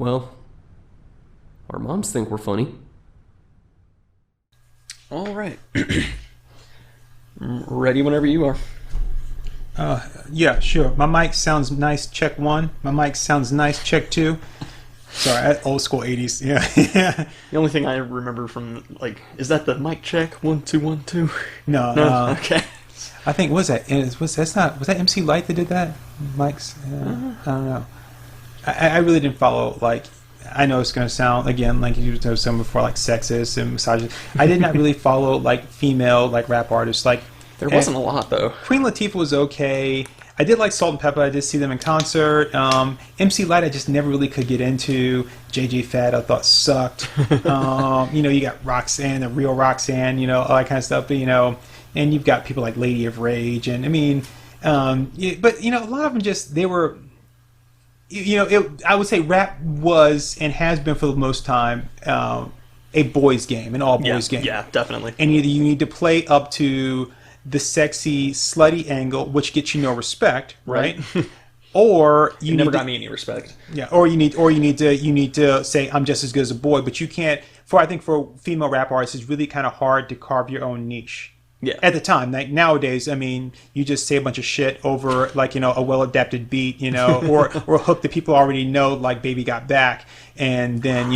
Well, our moms think we're funny. All right. Ready whenever you are. Yeah, sure. My mic sounds nice, check 1. My mic sounds nice, check 2. Sorry, old school 80s. Yeah. The only thing I remember from, like, is that the mic check? 1, 2, 1, 2? No. Okay. I think, was that MC Light that did that? Mike's? I don't know. I really didn't follow, like, I know it's going to sound, again, like you know some before, like sexist and misogynist. I did not really follow, like, female, like, rap artists. Like, There wasn't a lot, though. Queen Latifah was okay. I did like Salt and Pepper. I did see them in concert. MC Light I just never really could get into. JJ Fad I thought sucked. You got Roxanne, the real Roxanne, all that kind of stuff. But, and you've got people like Lady of Rage. And, I mean, but, a lot of them just, they were, I would say rap was and has been for the most time a boys' game, an all-boys game. Yeah, definitely. And either you need to play up to the sexy, slutty angle, which gets you no respect, right? Or you never need got me any respect. Yeah, or you need to say I'm just as good as a boy, but you can't. I think for female rap artists, it's really kind of hard to carve your own niche. Yeah. At the time, like nowadays, I mean, you just say a bunch of shit over like a well-adapted beat, or a hook that people already know, like "Baby Got Back," and then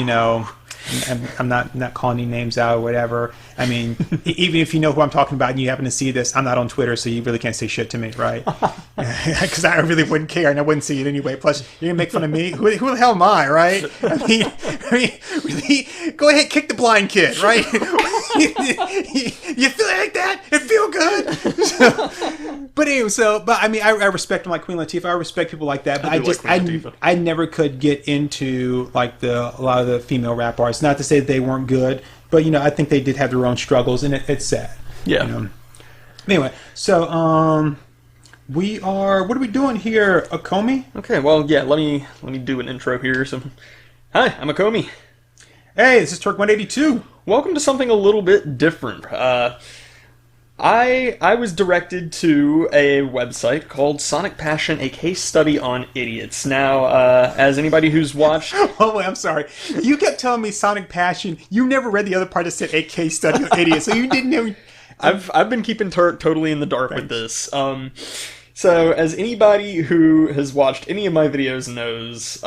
I'm not calling any names out or whatever. I mean, even if you know who I'm talking about and you happen to see this, I'm not on Twitter, so you really can't say shit to me, right? Because I really wouldn't care, and I wouldn't see it anyway. Plus, you're gonna make fun of me. Who the hell am I, right? I mean, really, go ahead, kick the blind kid, right? You feel like that? It feel good. But anyway, but I mean, I respect them like Queen Latifah. I respect people like that, but I never could get into like a lot of the female rap artists. Not to say that they weren't good, but I think they did have their own struggles, and it's sad. Yeah. Anyway, so what are we doing here, Acomic? Okay, well, yeah, let me do an intro here. So, hi, I'm Acomic. Hey, this is Turk 182. Welcome to something a little bit different. I was directed to a website called Sonic Passion, a case study on idiots. Now, as anybody who's watched... Oh, wait, I'm sorry. You kept telling me Sonic Passion. You never read the other part that said a case study on idiots, so you didn't know... I've been keeping totally in the dark with this. So, as anybody who has watched any of my videos knows,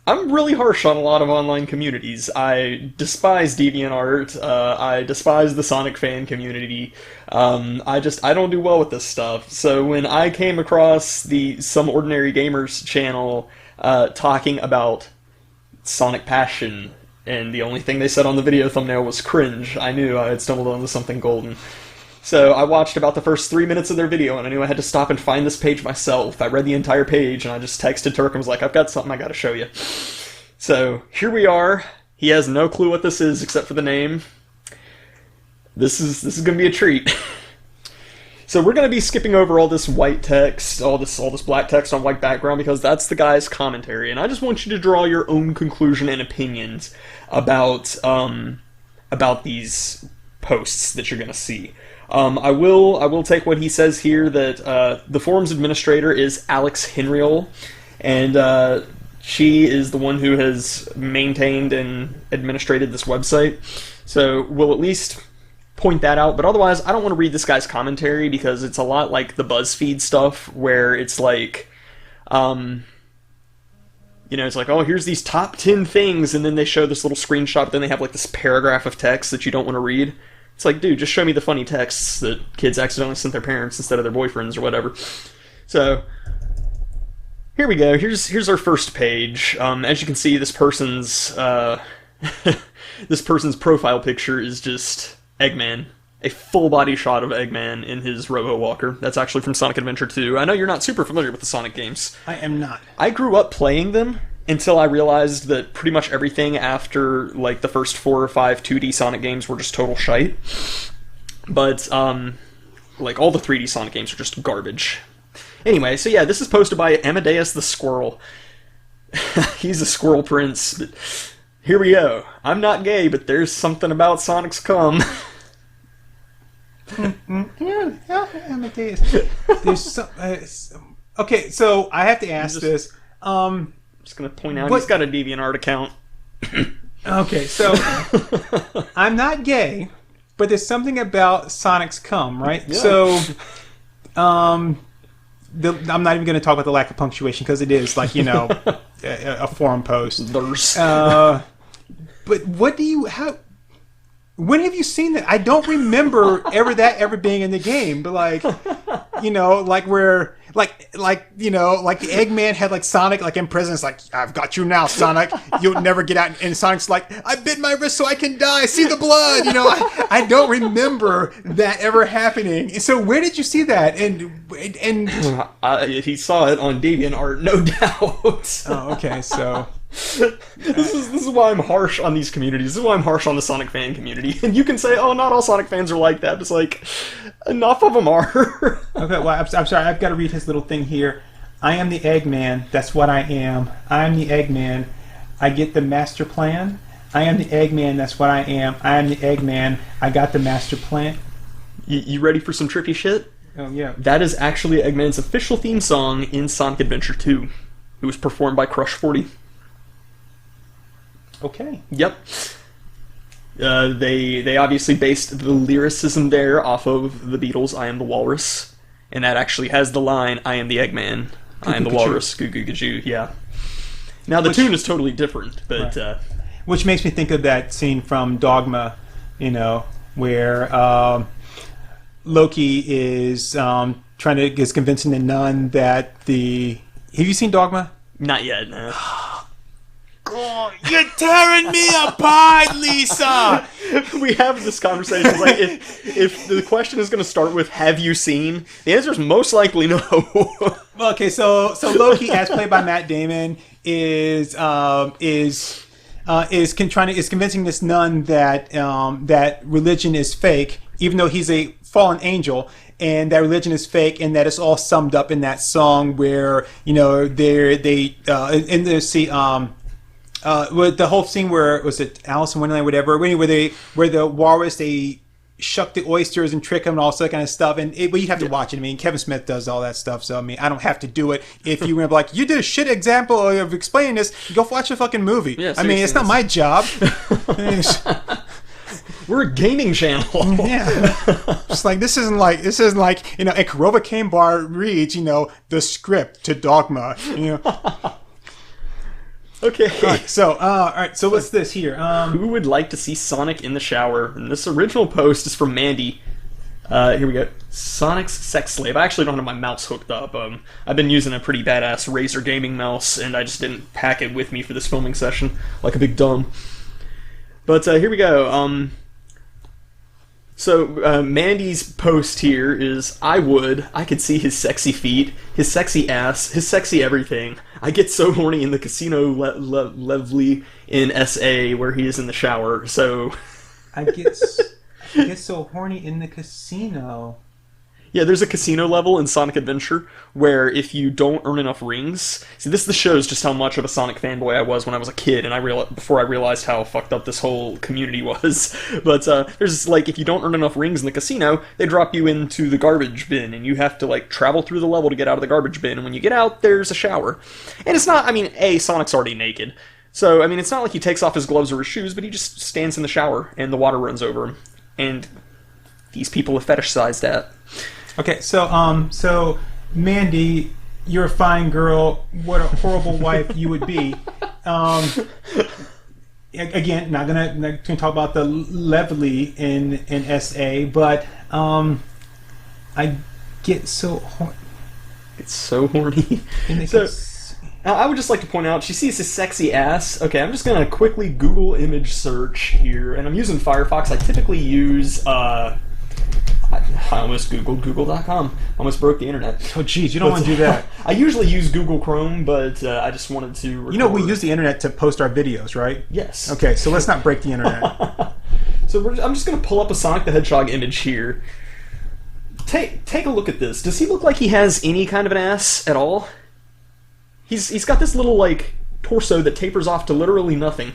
I'm really harsh on a lot of online communities. I despise DeviantArt. I despise the Sonic fan community. I don't do well with this stuff. So when I came across the Some Ordinary Gamers channel talking about Sonic Passion, and the only thing they said on the video thumbnail was cringe, I knew I had stumbled onto something golden. So I watched about the first 3 minutes of their video, and I knew I had to stop and find this page myself. I read the entire page, and I just texted Turk and was like, I've got something I gotta show you. So, here we are. He has no clue what this is except for the name. This is gonna be a treat. So we're gonna be skipping over all this white text, all this black text on white background, because that's the guy's commentary, and I just want you to draw your own conclusion and opinions about these posts that you're gonna see. I will take what he says here, that the forums administrator is Alex Henriol, and she is the one who has maintained and administrated this website. So we'll at least point that out, but otherwise I don't want to read this guy's commentary because it's a lot like the BuzzFeed stuff where it's like, it's like, oh, here's these top 10 things, and then they show this little screenshot, but then they have like this paragraph of text that you don't want to read. It's like, dude, just show me the funny texts that kids accidentally sent their parents instead of their boyfriends or whatever. So, here we go. Here's our first page. As you can see, this person's this person's profile picture is just Eggman. A full body shot of Eggman in his Robo-Walker. That's actually from Sonic Adventure 2. I know you're not super familiar with the Sonic games. I am not. I grew up playing them until I realized that pretty much everything after, like, the first 4 or 5 2D Sonic games were just total shite. But, like, all the 3D Sonic games are just garbage. Anyway, so yeah, this is posted by Amadeus the Squirrel. He's a squirrel prince, but here we go. I'm not gay, but there's something about Sonic's cum. Yeah, Amadeus. There's some... okay, so I have to ask this. just gonna point out What- he's got a DeviantArt account. Okay, so I'm not gay, but there's something about Sonic's cum, right? Yeah. So, I'm not even going to talk about the lack of punctuation because it is like a forum post. There's But what do you how? When have you seen that? I don't remember ever being in the game, but like where like the Eggman had like Sonic like in prison. It's like, I've got you now, Sonic. You'll never get out. And Sonic's like, I bit my wrist so I can die. See the blood. I don't remember that ever happening. So where did you see that? And he saw it on DeviantArt, no doubt. oh, okay, so. This is why I'm harsh on these communities. This is why I'm harsh on the Sonic fan community. And you can say, oh, not all Sonic fans are like that. It's like, enough of them are. Okay, well, I'm sorry. I've got to read his little thing here. I am the Eggman. That's what I am. I am the Eggman. I get the master plan. I am the Eggman. That's what I am. I am the Eggman. I got the master plan. You ready for some trippy shit? Oh, yeah. That is actually Eggman's official theme song in Sonic Adventure 2. It was performed by Crush 40. Okay. Yep. They obviously based the lyricism there off of the Beatles' I Am the Walrus. And that actually has the line, I am the Eggman, I am the Walrus, goo goo goo, yeah. Now the tune is totally different, but... Right. Which makes me think of that scene from Dogma, where Loki is is convincing the nun that the... Have you seen Dogma? Not yet, no. Oh, you're tearing me apart, Lisa! We have this conversation. It's like, if the question is going to start with, have you seen? The answer is most likely no. Okay, so Loki, as played by Matt Damon, is convincing this nun that that religion is fake, even though he's a fallen angel, and that religion is fake, and that it's all summed up in that song where with the whole scene where was it Alice in Wonderland, whatever, where the walrus they shuck the oysters and trick them and all that kind of stuff, but you have to watch it. I mean, Kevin Smith does all that stuff, so I mean, I don't have to do it. If you were like, you did a shit example of explaining this, go watch a fucking movie. Yeah, I mean, it's not my job. We're a gaming channel. Yeah, it's like this isn't like a Korova Cane Bar reads the script to Dogma. Okay. All right. So what's this here? Who would like to see Sonic in the shower? And this original post is from Mandy. Here we go. Sonic's sex slave. I actually don't have my mouse hooked up. I've been using a pretty badass Razer gaming mouse, and I just didn't pack it with me for this filming session, like a big dumb. But here we go. So Mandy's post here is, I could see his sexy feet, his sexy ass, his sexy everything. I get so horny in the casino Lovely in SA where he is in the shower, so... I get so horny in the casino. Yeah, there's a casino level in Sonic Adventure where if you don't earn enough rings... See, this shows just how much of a Sonic fanboy I was when I was a kid, and before I realized how fucked up this whole community was. But there's, if you don't earn enough rings in the casino, they drop you into the garbage bin, and you have to, travel through the level to get out of the garbage bin, and when you get out, there's a shower. And it's not, Sonic's already naked. So, it's not like he takes off his gloves or his shoes, but he just stands in the shower, and the water runs over him. And these people have fetishized that. Okay, so Mandy, you're a fine girl. What a horrible wife you would be. Again, not gonna talk about the Lovely in SA, but I get so horny. It's so horny. I would just like to point out, she sees his sexy ass. Okay, I'm just gonna quickly Google image search here, and I'm using Firefox. I typically use I almost Googled Google.com. Almost broke the internet. Oh, geez, you don't want to do that. I usually use Google Chrome, but I just wanted to record. We use the internet to post our videos, right? Yes. Okay, so let's not break the internet. So I'm just going to pull up a Sonic the Hedgehog image here. Take a look at this. Does he look like he has any kind of an ass at all? He's got this little, torso that tapers off to literally nothing.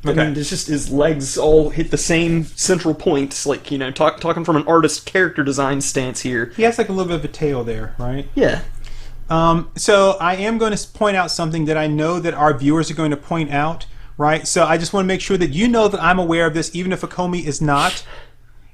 Okay. It's just his legs all hit the same central point. Talking from an artist character design stance here. He has a little bit of a tail there, right? Yeah. So I am going to point out something that I know that our viewers are going to point out, right? So I just want to make sure that you know that I'm aware of this, even if Acomi is not.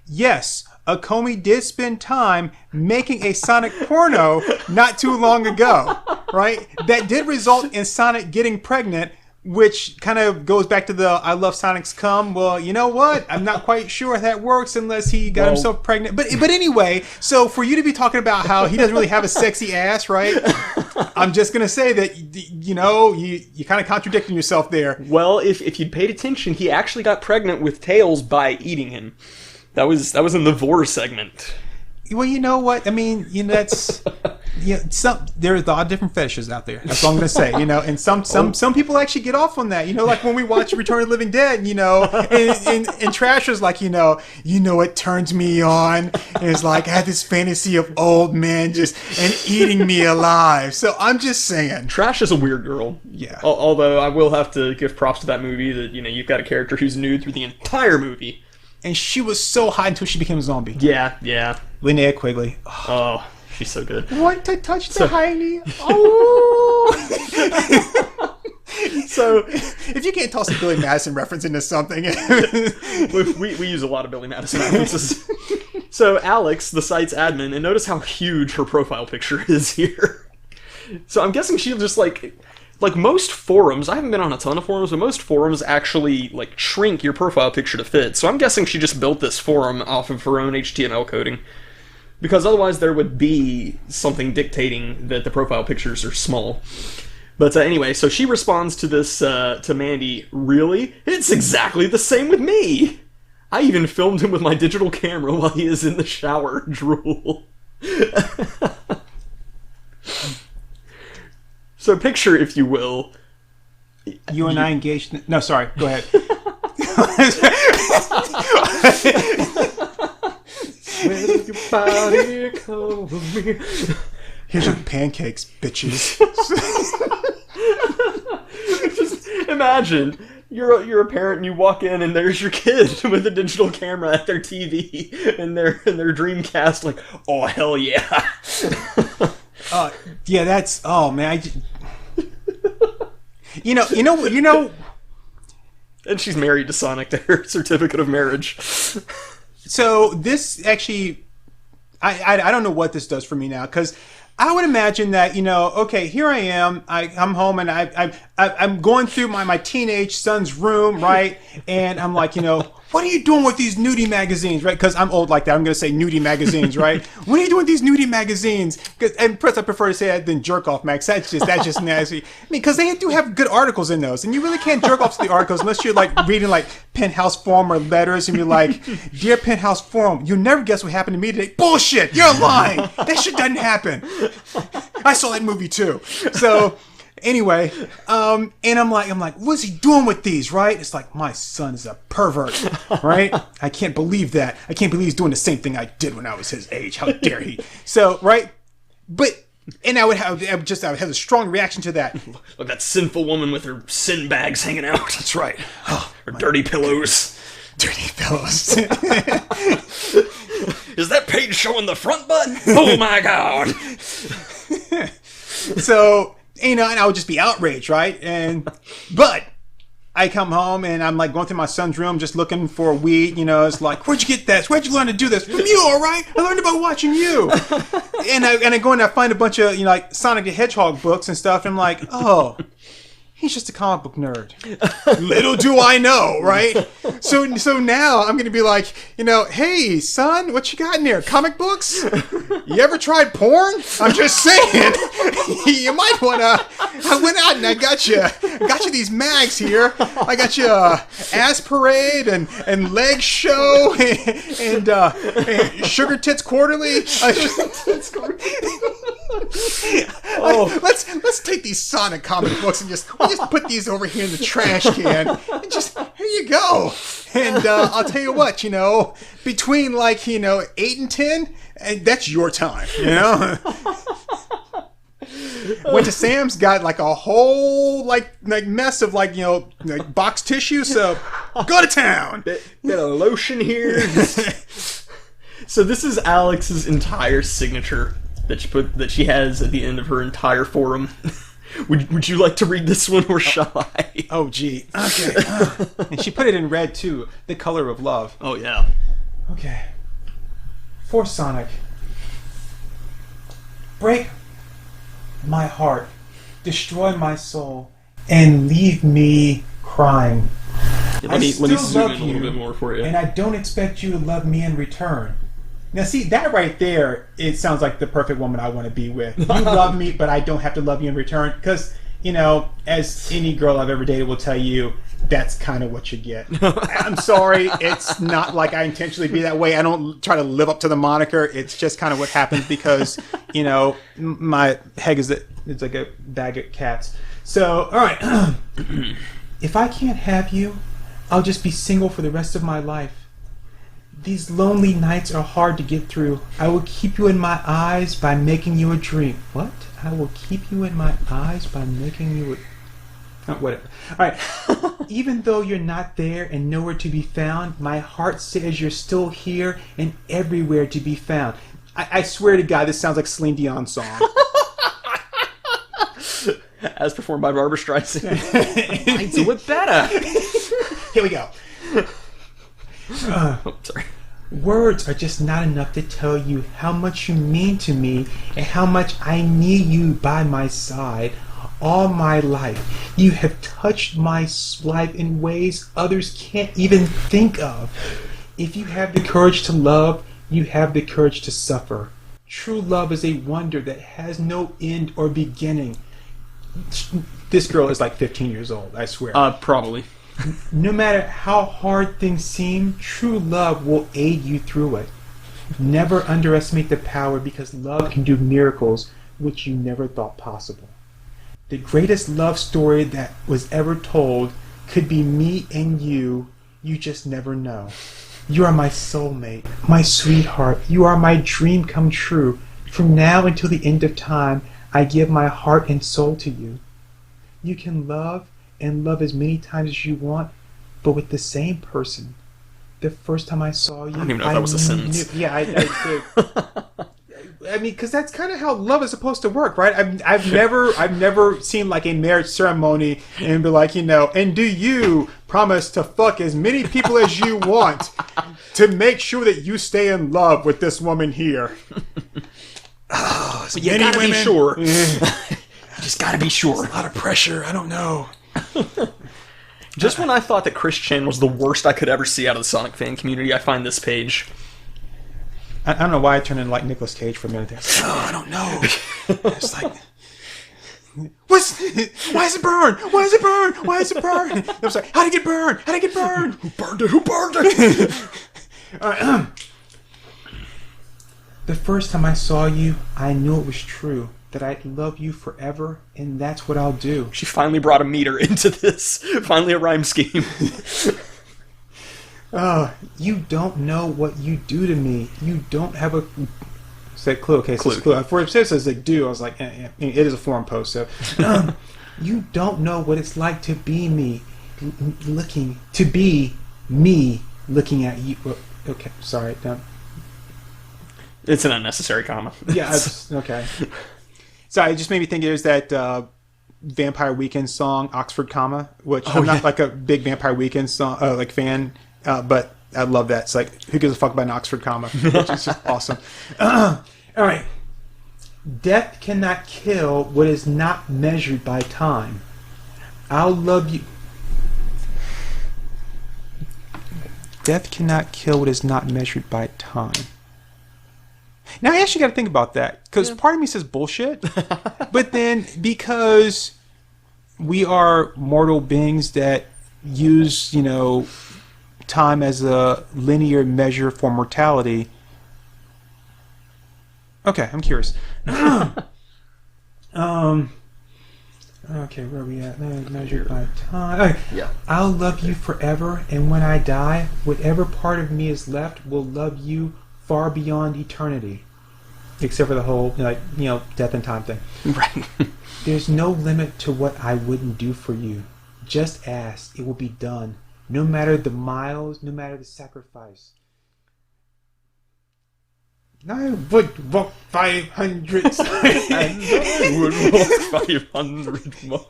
Yes, Acomi did spend time making a Sonic porno not too long ago, right? That did result in Sonic getting pregnant, which kind of goes back to the I love Sonic's cum. Well, you know what? I'm not quite sure that works unless he got himself pregnant. But anyway, so for you to be talking about how he doesn't really have a sexy ass, right? I'm just going to say that, you kind of contradicting yourself there. Well, if you'd paid attention, he actually got pregnant with Tails by eating him. That was in the Vor segment. Well, you know what? I mean, that's there's a lot of different fetishes out there. That's all I'm going to say. And some people actually get off on that. Like when we watch Return of the Living Dead. And Trash is like, it turns me on. And it's like I had this fantasy of old men just eating me alive. So I'm just saying, Trash is a weird girl. Yeah. Although I will have to give props to that movie that you've got a character who's nude through the entire movie. And she was so hot until she became a zombie. Yeah. Linnea Quigley. Oh, she's so good. Want to touch the hiney? Oh! So, if you can't toss a Billy Madison reference into something... we use a lot of Billy Madison references. So, Alex, the site's admin, and notice how huge her profile picture is here. So, I'm guessing she'll just, like most forums, I haven't been on a ton of forums, but most forums actually, shrink your profile picture to fit. So I'm guessing she just built this forum off of her own HTML coding. Because otherwise there would be something dictating that the profile pictures are small. But anyway, so she responds to this, to Mandy, really? It's exactly the same with me! I even filmed him with my digital camera while he is in the shower, drool. So picture, if you will... You and I engaged... No, sorry. Go ahead. Here's your pancakes, bitches. Just imagine, you're a parent and you walk in and there's your kid with a digital camera at their TV and their Dreamcast, like, oh, hell yeah. Yeah, that's... Oh, man, And she's married to Sonic to her certificate of marriage. So this actually... I don't know what this does for me now, because I would imagine that, okay, here I am, I'm home, and I'm going through my teenage son's room, right? And I'm like, what are you doing with these nudie magazines, right? Because I'm old like that. I'm going to say nudie magazines, right? What are you doing with these nudie magazines? And plus, I prefer to say that than jerk off mags. That's just nasty. I mean, because they do have good articles in those, and you really can't jerk off to the articles unless you're reading Penthouse Forum or letters, and you're like, "Dear Penthouse Forum, you'll never guess what happened to me today." Bullshit! You're lying. That shit doesn't happen. I saw that movie too. So. Anyway, and I'm like, what's he doing with these, right? It's like, my son is a pervert, right? I can't believe that. I can't believe he's doing the same thing I did when I was his age. How dare he? So, right? And I would have a strong reaction to that. Look, that sinful woman with her sin bags hanging out. That's right. Oh, her dirty pillows. Dirty pillows. Is that page showing the front butt? Oh my God. So... and I would just be outraged, right? But I come home and I'm going through my son's room just looking for weed. It's like, where'd you get this? Where'd you learn to do this? From you, all right? I learned about watching you. and I go and I find a bunch of Sonic the Hedgehog books and stuff. And I'm like, oh, he's just a comic book nerd. Little do I know, right? So now I'm going to be like, hey, son, what you got in there? Comic books? You ever tried porn? I'm just saying. You might want to... I went out and I got you these mags here. I got you Ass Parade and Leg Show and Sugar Tits Quarterly. Let's take these Sonic comic books and just put these over here in the trash can. And just, here you go. And I'll tell you what, between 8 and 10, and that's your time, Went to Sam's, got a whole mess of box tissue, so go to town. Bit of lotion here. So this is Alex's entire signature that she has at the end of her entire forum. Would you like to read this one, or shall I? Oh, gee. Okay. And she put it in red, too. The color of love. Oh, yeah. Okay. For Sonic. Break my heart. Destroy my soul. And leave me crying. Yeah, let me zoom in a little bit more for you. And I don't expect you to love me in return. Now, see, that right there, it sounds like the perfect woman I want to be with. You love me, but I don't have to love you in return. Because, you know, as any girl I've ever dated will tell you, that's kind of what you get. I'm sorry, it's not like I intentionally be that way. I don't try to live up to the moniker. It's just kind of what happens because, you know, my head is it's like a bag of cats. So, all right. If I can't have you, I'll just be single for the rest of my life. These lonely nights are hard to get through. I will keep you in my eyes by making you a dream. What? I will keep you in my eyes by making you a... Oh, whatever. All right. Even though you're not there and nowhere to be found, my heart says you're still here and everywhere to be found. I swear to God, this sounds like Celine Dion's song. As performed by Barbra Streisand. I do it better. Here we go. Oh, sorry. Words are just not enough to tell you how much you mean to me and how much I need you by my side all my life. You have touched my life in ways others can't even think of. If you have the courage to love, you have the courage to suffer. True love is a wonder that has no end or beginning. This girl is like 15 years old, I swear. Probably. No matter how hard things seem, true love will aid you through it. Never underestimate the power, because love can do miracles which you never thought possible. The greatest love story that was ever told could be me and you just never know. You are my soulmate, my sweetheart. You are my dream come true. From now until the end of time, I give my heart and soul to you. You can love and love as many times as you want, but with the same person. The first time I saw you, I don't even know if that was a sentence. Yeah, I did. I mean, because that's kind of how love is supposed to work, right? I've never seen like a marriage ceremony and be like, you know, and do you promise to fuck as many people as you want to make sure that you stay in love with this woman here? Oh, but you gotta be sure. You just gotta be sure. A lot of pressure. I don't know. Just when I thought that Chris Chan was the worst I could ever see out of the Sonic fan community, I find this page. I don't know why I turned into like Nicolas Cage for a minute there. Oh, I don't know. It's like, why is it burn? Why is it burn? Why is it burn? I was like, how did it get burned? How did it get burned? Who burned it? Who burned it? All right. The first time I saw you, I knew it was true. That I'd love you forever, and that's what I'll do. She finally brought a meter into this. Finally a rhyme scheme. You don't know what you do to me. You don't have a... Is that clue? Okay, so it's Clue. clue. Before it says like do, I was like, it is a forum post, so... you don't know what it's like to be me, looking at you. Well, okay, sorry. It's an unnecessary comma. Yeah, okay. Sorry, it just made me think there's that Vampire Weekend song, Oxford Comma, which I'm not like a big Vampire Weekend song like fan, but I love that. It's like, who gives a fuck about an Oxford Comma? Which is just awesome. All right. Death cannot kill what is not measured by time. I'll love you. Death cannot kill what is not measured by time. Now, I actually got to think about that, because part of me says bullshit, but then because we are mortal beings that use, you know, time as a linear measure for mortality. Okay, I'm curious. Okay, where are we at? Measured by time. Okay. Yeah. I'll love you forever, and when I die, whatever part of me is left will love you far beyond eternity, except for the whole, like, you know, death and time thing. Right. There's no limit to what I wouldn't do for you. Just ask, it will be done. No matter the miles, no matter the sacrifice. I would walk 500 And I would walk 500 miles.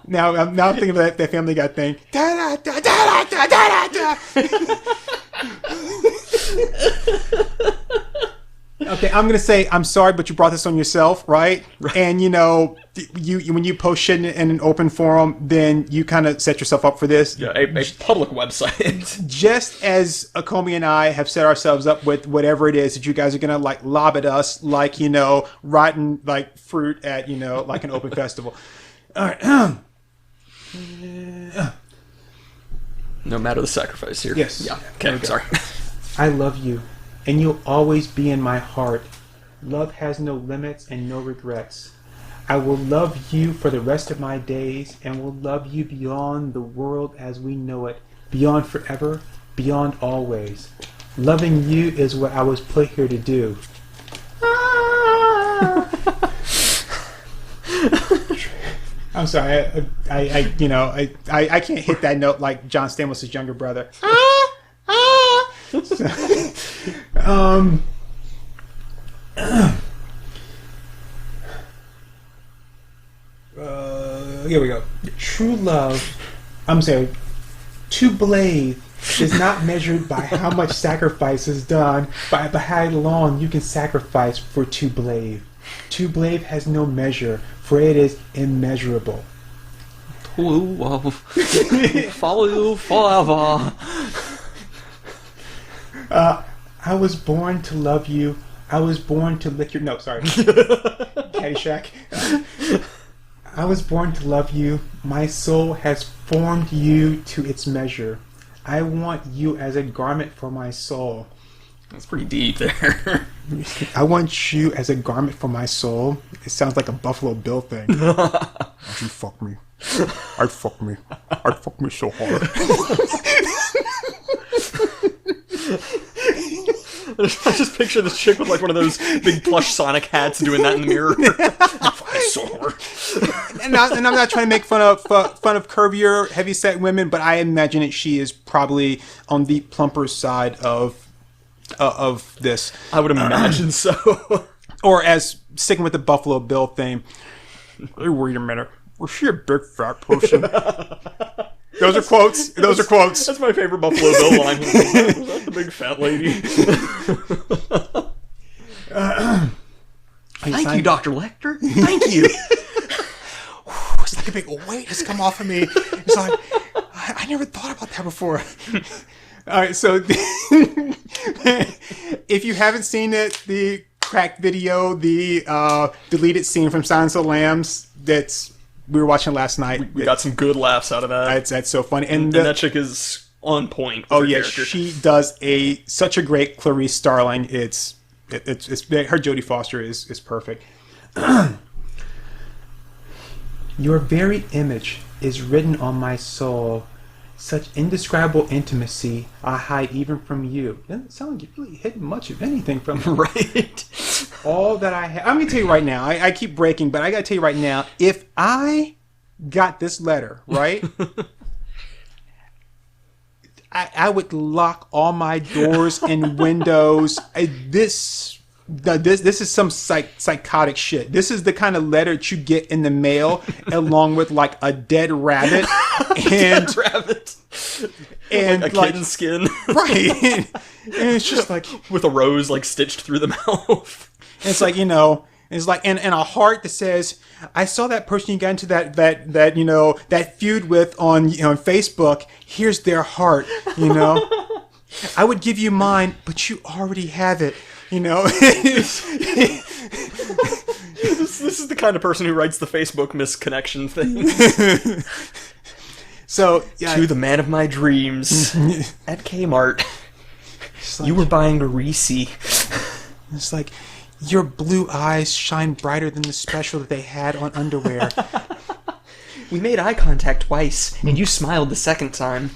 Now I'm thinking of that Family Guy thing. Da, da, da, da, da, da, da, da. Okay, I'm gonna say I'm sorry, but you brought this on yourself, right? And you know, you when you post shit in an open forum, then you kind of set yourself up for this. Yeah, a public website. Just as Acomic and I have set ourselves up with whatever it is that you guys are gonna like lob at us, like you know, rotten like fruit at you know, like an open festival. All right. No matter the sacrifice here. Yes. Yeah. Okay. Sorry. I love you, and you'll always be in my heart. Love has no limits and no regrets. I will love you for the rest of my days, and will love you beyond the world as we know it, beyond forever, beyond always. Loving you is what I was put here to do. I'm sorry, I can't hit that note like John Stamos' younger brother. Here we go. True love, I'm sorry, to Blade is not measured by how much sacrifice is done, but by how long you can sacrifice for To Blade. To Blade has no measure, for it is immeasurable. Follow you forever. I was born to love you. I was born to lick your... No, sorry. Caddyshack. I was born to love you. My soul has formed you to its measure. I want you as a garment for my soul. That's pretty deep there. I want you as a garment for my soul. It sounds like a Buffalo Bill thing. Would you fuck me? I'd fuck me. I'd fuck me so hard. I just picture this chick with like one of those big plush Sonic hats doing that in the mirror. And I'm not trying to make fun of curvier, heavyset women, but I imagine that she is probably on the plumper side of this. I would imagine so. Or as sticking with the Buffalo Bill thing. Hey, wait a minute. Was she a big fat person? Those are quotes. Those are quotes. That's my favorite Buffalo Bill line. Was that the big fat lady? Thank you, Dr. Lecter. Thank you. It's like a big weight has come off of me. It's like, I never thought about that before. All right, so if you haven't seen it, the cracked video, the deleted scene from Silence of the Lambs, we were watching last night. We got some good laughs out of that. That's so funny. And that chick is on point. Oh yeah, she does such a great Clarice Starling. It's her Jodie Foster is perfect. Your very image is written on my soul. Such indescribable intimacy I hide even from you. Doesn't sound like you're really hidden much of anything from me. Right. All that I have. I'm going to tell you right now. I keep breaking, but I got to tell you right now. If I got this letter, right, I would lock all my doors and windows. This is some psychotic shit. This is the kind of letter that you get in the mail along with like a dead rabbit and dead rabbit and like a kitten's skin, right? And it's just like with a rose like stitched through the mouth. And it's like, you know, it's like and a heart that says, I saw that person you got into that you know that feud with on Facebook. Here's their heart, you know. I would give you mine, but you already have it. You know, this is the kind of person who writes the Facebook misconnection thing. So, yeah, to the man of my dreams at Kmart, like, you were buying a Reese. It's like your blue eyes shine brighter than the special that they had on underwear. We made eye contact twice, and you smiled the second time.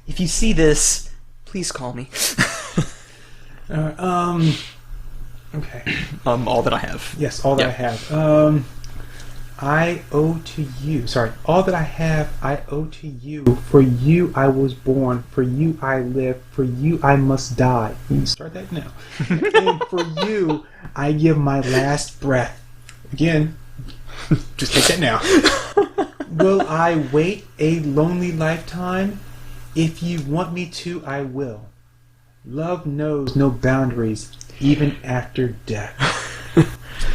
If you see this, please call me. Okay. All that I have. Yes, all that I have. I owe to you. Sorry, all that I have, I owe to you. For you I was born. For you I live. For you I must die. You can start that now. And for you I give my last breath. Again, just take that now. Will I wait a lonely lifetime? If you want me to, I will. Love knows no boundaries, even after death.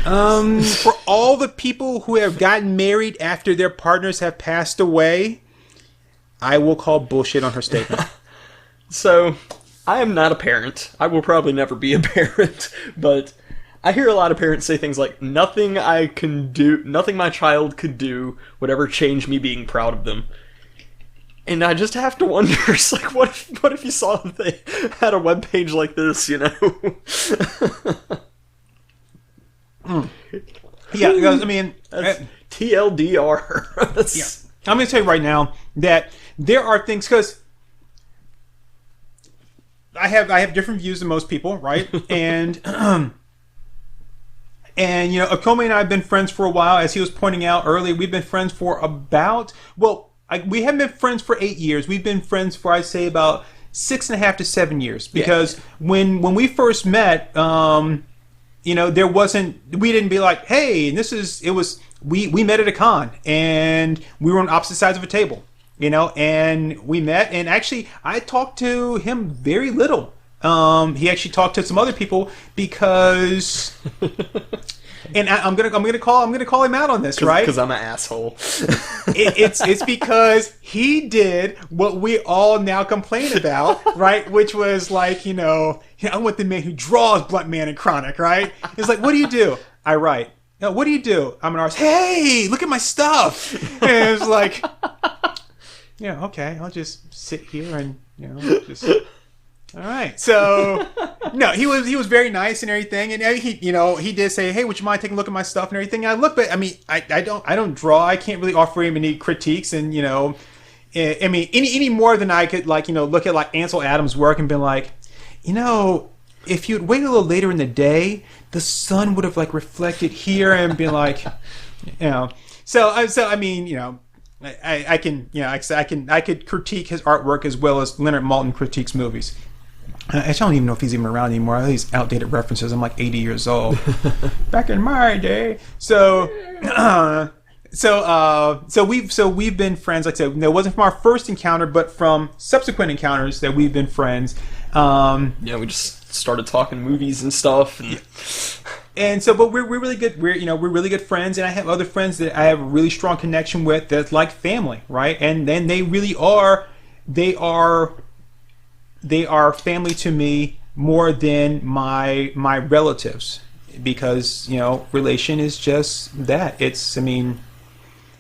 For all the people who have gotten married after their partners have passed away, I will call bullshit on her statement. So, I am not a parent. I will probably never be a parent, but I hear a lot of parents say things like, nothing I can do, nothing my child could do would ever change me being proud of them. And I just have to wonder, it's like, what if you saw that they had a webpage like this, you know? Yeah, because, I mean... TLDR. Yeah. I'm going to tell you right now that there are things, because I have different views than most people, right? And... And, you know, Acomic and I have been friends for a while. As he was pointing out earlier, we've been friends for about... Well, we haven't been friends for 8 years. We've been friends for, I'd say, about 6.5 to 7 years. Because when we first met, you know, there wasn't... We didn't be like, hey, and this is... It was... We met at a con, and we were on opposite sides of a table, you know, and we met, and actually, I talked to him very little. He actually talked to some other people because, and I'm gonna call him out on this, right? Because I'm an asshole. It's because he did what we all now complain about, right? Which was like, you know, I want the man who draws Blunt Man and Chronic, right? It's like, what do you do? I write. No, what do you do? I'm an artist. Hey, look at my stuff. And it's like, yeah, okay, I'll just sit here and, you know, just. All right. So, no, he was very nice and everything, and he did say, "Hey, would you mind taking a look at my stuff and everything?" And I look, but I mean, I don't draw. I can't really offer him any critiques, and you know, I mean, any more than I could, like, you know, look at like Ansel Adams' work and been like, you know, if you'd wait a little later in the day, the sun would have like reflected here and been like, you know. So I mean, you know. I can, you know, I could critique his artwork as well as Leonard Maltin critiques movies. I don't even know if he's even around anymore. All these outdated references. I'm like 80 years old. Back in my day. So we've been friends. Like I said, it wasn't from our first encounter, but from subsequent encounters that we've been friends. Yeah, we just started talking movies and stuff, and so, but we're really good. We're really good friends, and I have other friends that I have a really strong connection with. That's like family, right? And then they really are. They are family to me more than my relatives, because, you know, relation is just that. It's, I mean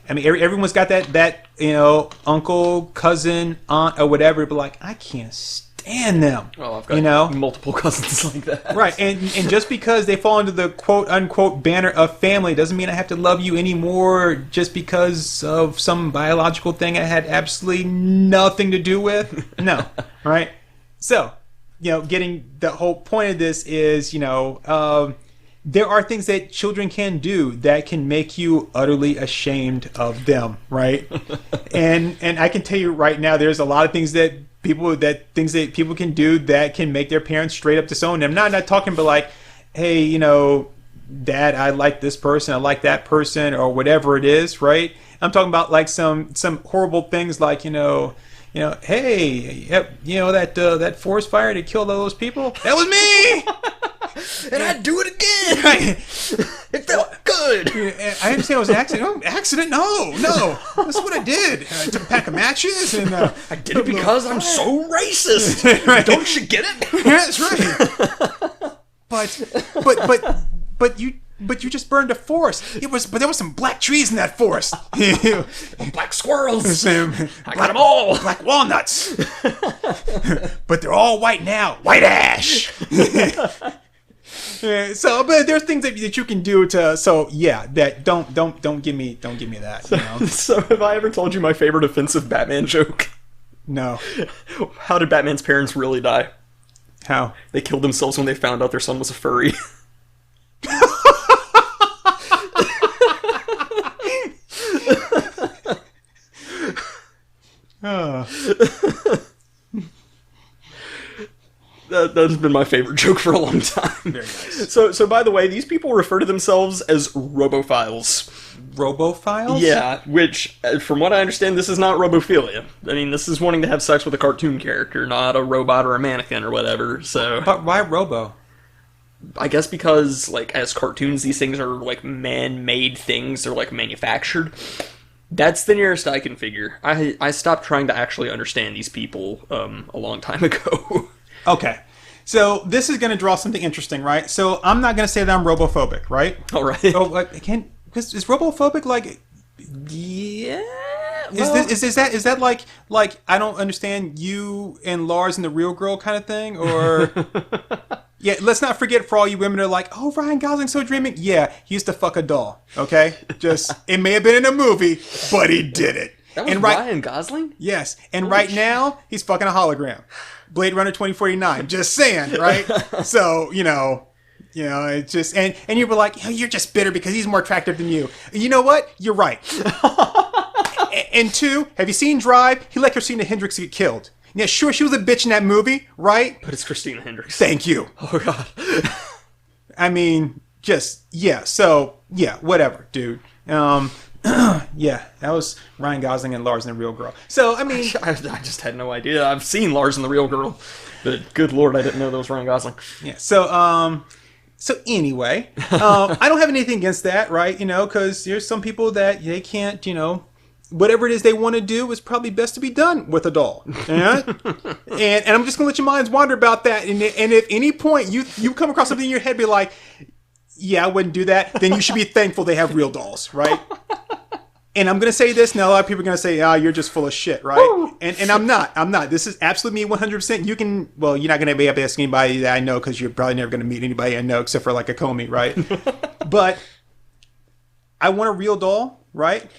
everyone's got that you know, uncle, cousin, aunt, or whatever, but like, I can't stand them. Well, I've got multiple cousins like that. Right, and just because they fall into the quote unquote banner of family doesn't mean I have to love you anymore just because of some biological thing I had absolutely nothing to do with. No, right? So, you know, getting the whole point of this is, you know, there are things that children can do that can make you utterly ashamed of them, right? and I can tell you right now, there's a lot of things that people can do that can make their parents straight up disown them. Not talking about like, hey, you know, Dad, I like this person, I like that person, or whatever it is, right? I'm talking about like some horrible things like, you know, hey, you know that forest fire that killed all those people? That was me! And I'd do it again! Right. It felt good! I didn't say it was an accident. Oh, accident? No. That's what I did. I took a pack of matches and... I did it because I'm so racist! Right. Don't you get it? Yeah, that's right. But you just burned a forest. But there was some black trees in that forest. Black squirrels. I got them all. Black walnuts. But they're all white now. White ash. So, but there's things that you can do to. So yeah, that don't give me that. You know? So have I ever told you my favorite offensive Batman joke? No. How did Batman's parents really die? How? They killed themselves when they found out their son was a furry. That's been my favorite joke for a long time. Very nice. So by the way, these people refer to themselves as robophiles. Robophiles? Yeah, which, from what I understand, this is not robophilia. I mean, this is wanting to have sex with a cartoon character, not a robot or a mannequin or whatever, so... But why robo? I guess because, like, as cartoons, these things are, like, man-made things. They're, like, manufactured. That's the nearest I can figure. I stopped trying to actually understand these people a long time ago. Okay. So this is going to draw something interesting, right? So I'm not going to say that I'm robophobic, right? All right. Oh, I can't... Because is robophobic like... Yeah... Well, Is that like I don't understand you and Lars and the real girl kind of thing, or yeah? Let's not forget, for all you women that are like, oh, Ryan Gosling's so dreaming. Yeah, he used to fuck a doll. Okay, just it may have been in a movie, but he did it. That was Ryan Gosling? Yes, and right now he's fucking a hologram. Blade Runner 2049. Just saying, right? So it's just and you were like, you're just bitter because he's more attractive than you. You know what? You're right. And two, have you seen Drive? He let Christina Hendricks get killed. Yeah, sure, she was a bitch in that movie, right? But it's Christina Hendricks. Thank you. Oh, God. I mean, just, yeah, so, yeah, whatever, dude. Yeah, that was Ryan Gosling and Lars and the Real Girl. So, I mean... I just had no idea. I've seen Lars and the Real Girl, but good lord, I didn't know that was Ryan Gosling. Yeah, so anyway, I don't have anything against that, right? Because there's some people that they can't, whatever it is they want to do is probably best to be done with a doll. Yeah? and I'm just going to let your minds wander about that. And if any point you come across something in your head, be like, yeah, I wouldn't do that, then you should be thankful they have real dolls, right? And I'm going to say this, now a lot of people are going to say, you're just full of shit, right? And I'm not. This is absolutely me 100%. You can, well, you're not going to be able to ask anybody that I know because you're probably never going to meet anybody I know except for like Acomic, right? But I want a real doll, right?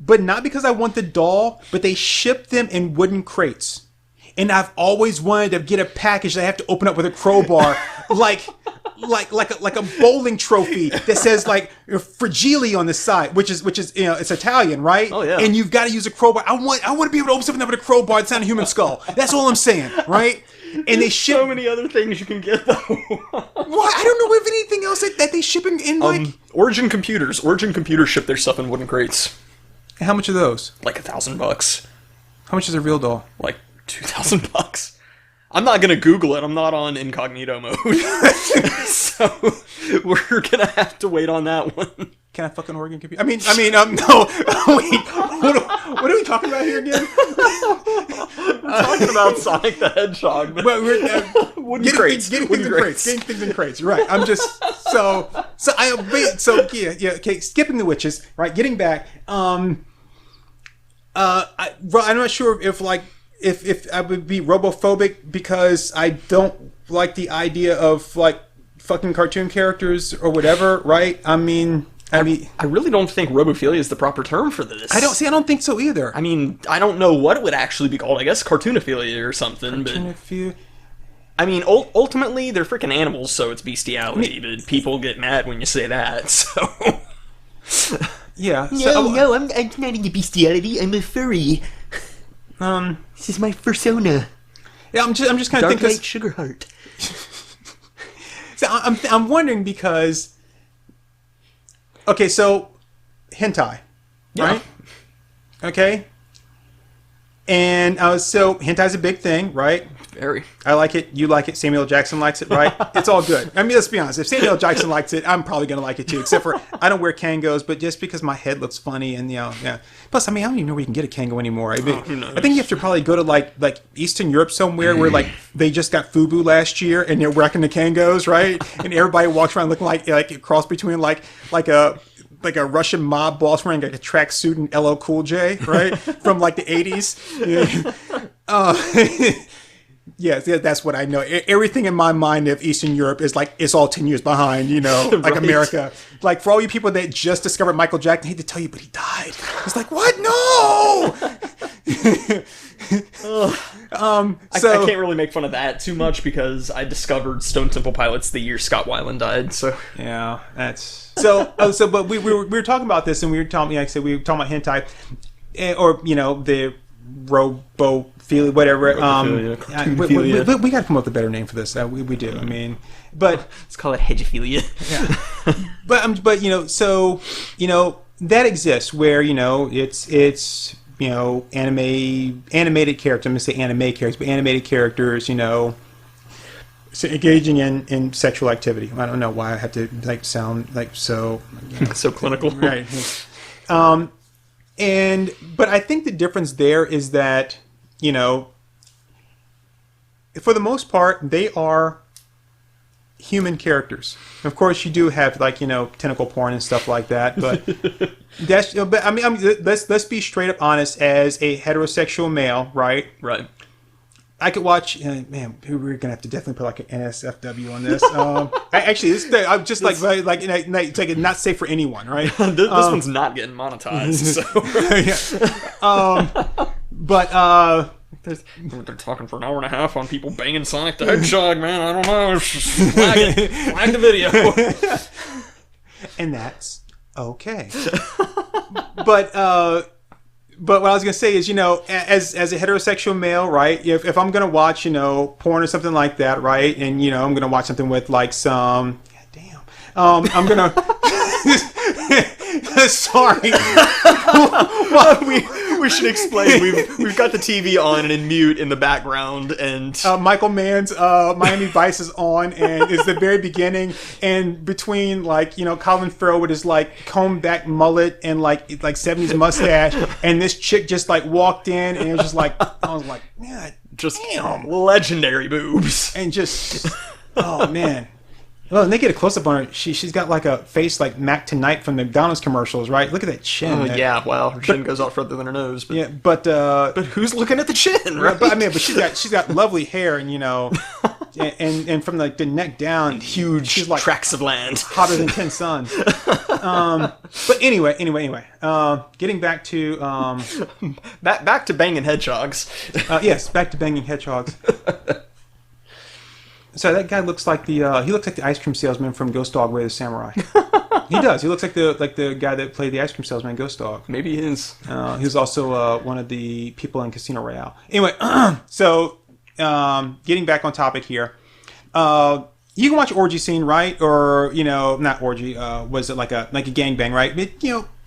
But not because I want the doll, but they ship them in wooden crates. And I've always wanted to get a package that I have to open up with a crowbar, like a bowling trophy that says like Fragile on the side, which is it's Italian, right? Oh yeah. And you've got to use a crowbar. I want to be able to open something up with a crowbar that's not a human skull. That's all I'm saying, right? And they ship so many other things you can get though. What? I don't know if anything else that they ship in like Origin Computers ship their stuff in wooden crates. How much are those? Like $1,000. How much is a real doll? Like $2,000. I'm not gonna Google it. I'm not on incognito mode, so we're gonna have to wait on that one. Can I fucking Oregon computer? No. Wait, what are we talking about here again? We're talking about Sonic the Hedgehog. But wooden crates. Getting things in crates. You're right. I'm just yeah. Okay, skipping the witches. Right, getting back. I'm not sure if I would be robophobic because I don't like the idea of like fucking cartoon characters or whatever, right? I really don't think robophilia is the proper term for this. I don't think so either. I mean, I don't know what it would actually be called. I guess cartoonophilia or something. Cartoonophilia. But I mean, ultimately, they're freaking animals, so it's bestiality. But people get mad when you say that, so... Yeah. No, I'm not into bestiality. I'm a furry. This is my persona. Yeah, I'm just kind of thinking... Dark Light Sugar Heart. So I'm wondering because... Okay, so hentai, right? Okay, and so hentai's a big thing, right? Very. I like it. You like it. Samuel L. Jackson likes it, right? It's all good. I mean, let's be honest. If Samuel L. Jackson likes it, I'm probably gonna like it too. Except for I don't wear Kangos, but just because my head looks funny and yeah. Plus, I don't even know where you can get a Kango anymore. I think you have to probably go to like Eastern Europe somewhere where like they just got FUBU last year and they're wrecking the Kangos, right? And everybody walks around looking like a cross between like a Russian mob boss wearing like a tracksuit and LL Cool J, right? From like the 80s. Yeah, that's what I know. Everything in my mind of Eastern Europe is like, it's all 10 years behind, like right. America. Like, for all you people that just discovered Michael Jackson, I hate to tell you, but he died. It's like, what? No! I can't really make fun of that too much because I discovered Stone Temple Pilots the year Scott Weiland died, so... Yeah, that's... But we were talking about this, and we were talking, like I said, we were talking about hentai, or, the robophilia, whatever. Cartoonphilia. We got to come up with a better name for this. We do. I mean, but let's call it hedgephilia. Yeah. but so that exists where it's animated characters. I'm gonna say anime characters, but animated characters, engaging in sexual activity. I don't know why I have to sound so so clinical, right? But I think the difference there is that for the most part they are human characters. Of course, you do have tentacle porn and stuff like that, but let's be straight up honest. As a heterosexual male, right? I could watch. Man, we're gonna have to definitely put an NSFW on this. I'm just it's not safe for anyone, right? This one's not getting monetized. But they're talking for an hour and a half on people banging Sonic the Hedgehog, man. I don't know. Flag the video. And that's okay. But what I was gonna say is, as a heterosexual male, right? If I'm gonna watch, porn or something like that, right? And I'm gonna watch something with some. God damn. I'm gonna. Sorry. We should explain. We've got the TV on and in mute in the background, and Michael Mann's Miami Vice is on, and it's the very beginning. And between Colin Farrell with his combed back mullet and 70s mustache, and this chick just walked in, and it was just I was like, man, just damn, legendary boobs, and just oh man. Well, and they get a close-up on her. She's got a face like Mac Tonight from the McDonald's commercials, right? Look at that chin. Oh, yeah, wow. Her chin goes out further than her nose. But, yeah, but who's looking at the chin, right? But she's got lovely hair, and and from the neck down, and huge she's tracts of land, hotter than 10 suns. But anyway, getting back to back to banging hedgehogs. Yes, back to banging hedgehogs. So that guy looks like the ice cream salesman from Ghost Dog Way of the Samurai. He does. He looks like the guy that played the ice cream salesman in Ghost Dog. Maybe he is. He was also one of the people in Casino Royale. Anyway, so getting back on topic here, you can watch orgy scene, right? Or not orgy. Was it like a gangbang, right? But,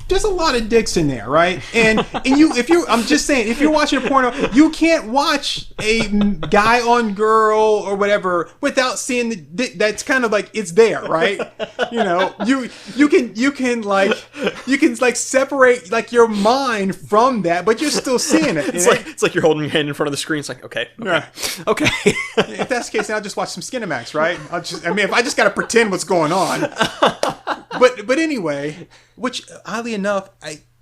there's a lot of dicks in there, right? And I'm just saying, if you're watching a porno, you can't watch a guy on girl or whatever without seeing the dick. That's kind of it's there, right? You can separate your mind from that, but you're still seeing it. It's like you're holding your hand in front of the screen. It's like, okay. If that's the case, then I'll just watch some Skinamax, right? If I just got to pretend what's going on. But anyway, which oddly enough,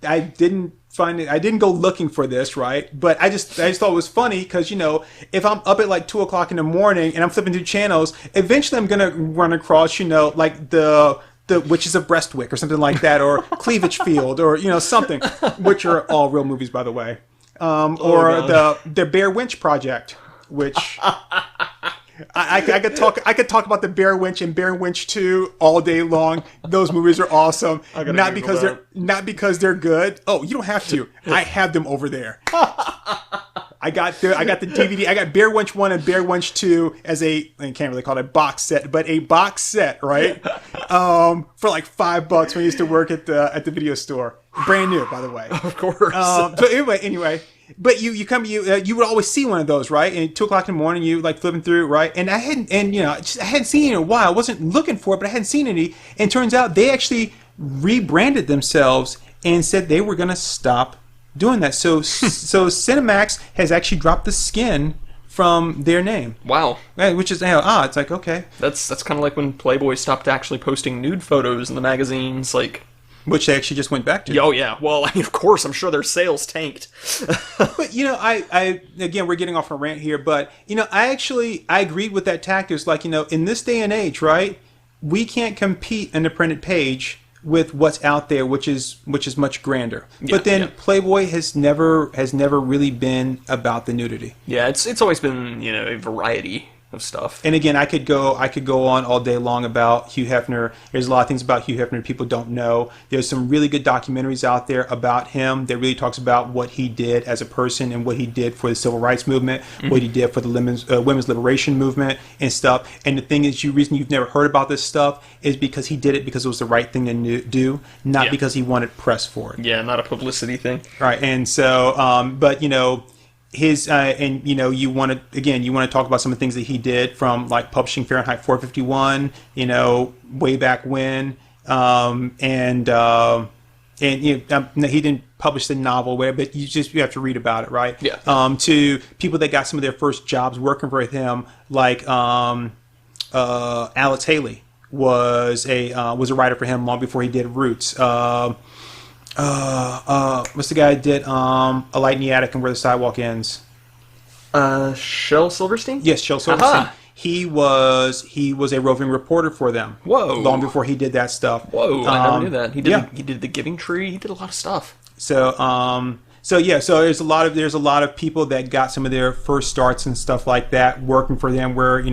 I didn't find it. I didn't go looking for this, right? But I just thought it was funny because if I'm up at 2 o'clock in the morning and I'm flipping through channels, eventually I'm gonna run across the Witches of Brestwick or something like that, or Cleavage Field, or something, which are all real movies, by the way, or the Bear Winch Project, which. I could talk about the Bear Winch and Bear Winch 2 all day long. Those movies are awesome. Not because they're good. Oh, you don't have to. I have them over there. I got the DVD. I got Bear Winch 1 and Bear Winch 2 as I can't really call it a box set, but a box set, right? For $5 when I used to work at the video store. Brand new, by the way. Of course. So anyway. But you would always see one of those, right? And 2 o'clock in the morning, you flipping through, right? And I hadn't seen it in a while. I wasn't looking for it, but I hadn't seen any. And it turns out they actually rebranded themselves and said they were going to stop doing that. So Cinemax has actually dropped the skin from their name. Wow. Which is it's okay. That's kind of like when Playboy stopped actually posting nude photos in the magazines, which they actually just went back to. Oh, yeah. Well, of course, I'm sure their sales tanked. But, I again, we're getting off on a rant here, but, I agreed with that tactic. It's in this day and age, right, we can't compete in the printed page with what's out there, which is much grander. Yeah, but then Playboy has never really been about the nudity. Yeah, it's always been, a variety of stuff. And again, I could go on all day long about Hugh Hefner. There's a lot of things about Hugh Hefner people don't know. There's some really good documentaries out there about him that really talks about what he did as a person and what he did for the civil rights movement, what he did for the women's liberation movement and stuff. And the thing is, reason you've never heard about this stuff is because he did it because it was the right thing to do, not because he wanted press for it. Yeah, not a publicity thing. Right. And so, but his and you want to talk about some of the things that he did, from like publishing Fahrenheit 451, way back when, and he didn't publish the novel, but you have to read about it, right? Yeah. To people that got some of their first jobs working for him, like Alex Haley was a writer for him long before he did Roots. What's the guy that did A Light in the Attic and Where the Sidewalk Ends? Shel Silverstein? Yes, Shel Silverstein. Aha. He was a roving reporter for them. Whoa! Long before he did that stuff. Whoa! I never knew that. He did The Giving Tree. He did a lot of stuff. So there's a lot of people that got some of their first starts and stuff like that working for them, where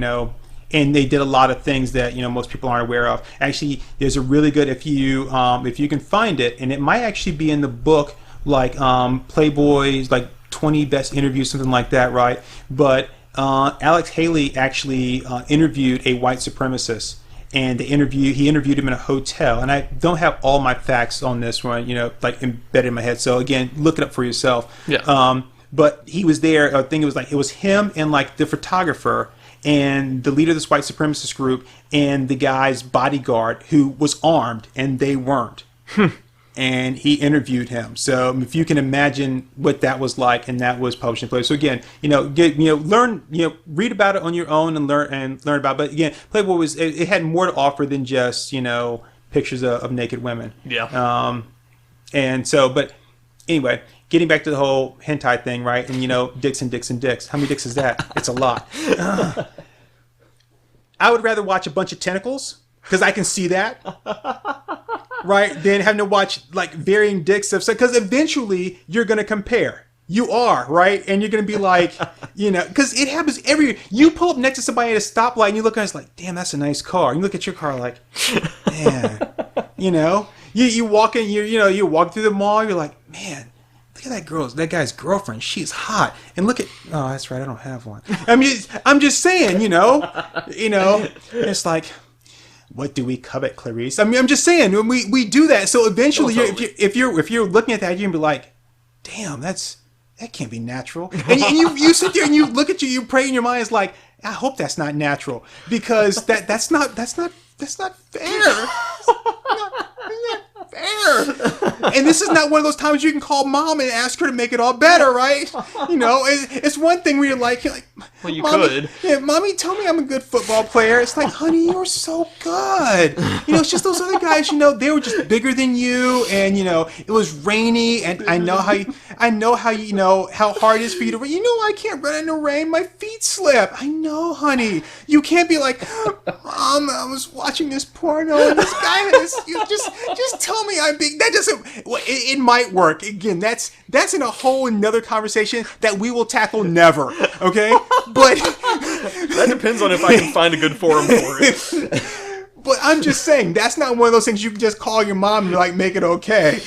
and they did a lot of things that most people aren't aware of. Actually, there's a really good, if you can find it, and it might actually be in the book, like Playboy's like 20 best interviews, something like that, right? But Alex Haley actually interviewed a white supremacist, and he interviewed him in a hotel. And I don't have all my facts on this one, like embedded in my head. So again, look it up for yourself. Yeah. But he was there. I think it was him and like the photographer and the leader of this white supremacist group and the guy's bodyguard who was armed and they weren't. And he interviewed him. So if you can imagine what that was like, and that was published in Playboy. So again, learn, read about it on your own and learn about it. But again, Playboy it had more to offer than just, pictures of naked women. Yeah. And so, but anyway, getting back to the whole hentai thing, right? And dicks and dicks and dicks. How many dicks is that? It's a lot. I would rather watch a bunch of tentacles because I can see that, right? Than having to watch like varying dicks of, because eventually you're gonna compare. You are, right? And you're gonna be like, because it happens you pull up next to somebody at a stoplight and you look at it, it's like, damn, that's a nice car. And you look at your car like, man, you walk in, you walk through the mall, you're like, man, look at that guy's girlfriend. She's hot. And look at, oh, that's right, I don't have one. I'm just saying, it's like, what do we covet, Clarice? I'm just saying, we do that. So eventually, totally. if you're looking at that, you're gonna be like, damn, that can't be natural. And you sit there and you look at you pray in your mind, it's like, I hope that's not natural, because that's not fair. And this is not one of those times you can call mom and ask her to make it all better, right? It's one thing where you're like, well, you Mommy, could. Yeah, Mommy, tell me I'm a good football player. It's like, honey, you're so good. It's just those other guys, they were just bigger than you, and it was rainy, and I know how how hard it is for you to run. I can't run in the rain. My feet slip. I know, honey. You can't be like, Mom, I was watching this porno and this guy just tell me I'm big. That doesn't. It might work. Again, that's in a whole another conversation that we will tackle never. Okay, but that depends on if I can find a good forum for it. But I'm just saying, that's not one of those things you can just call your mom and like make it okay,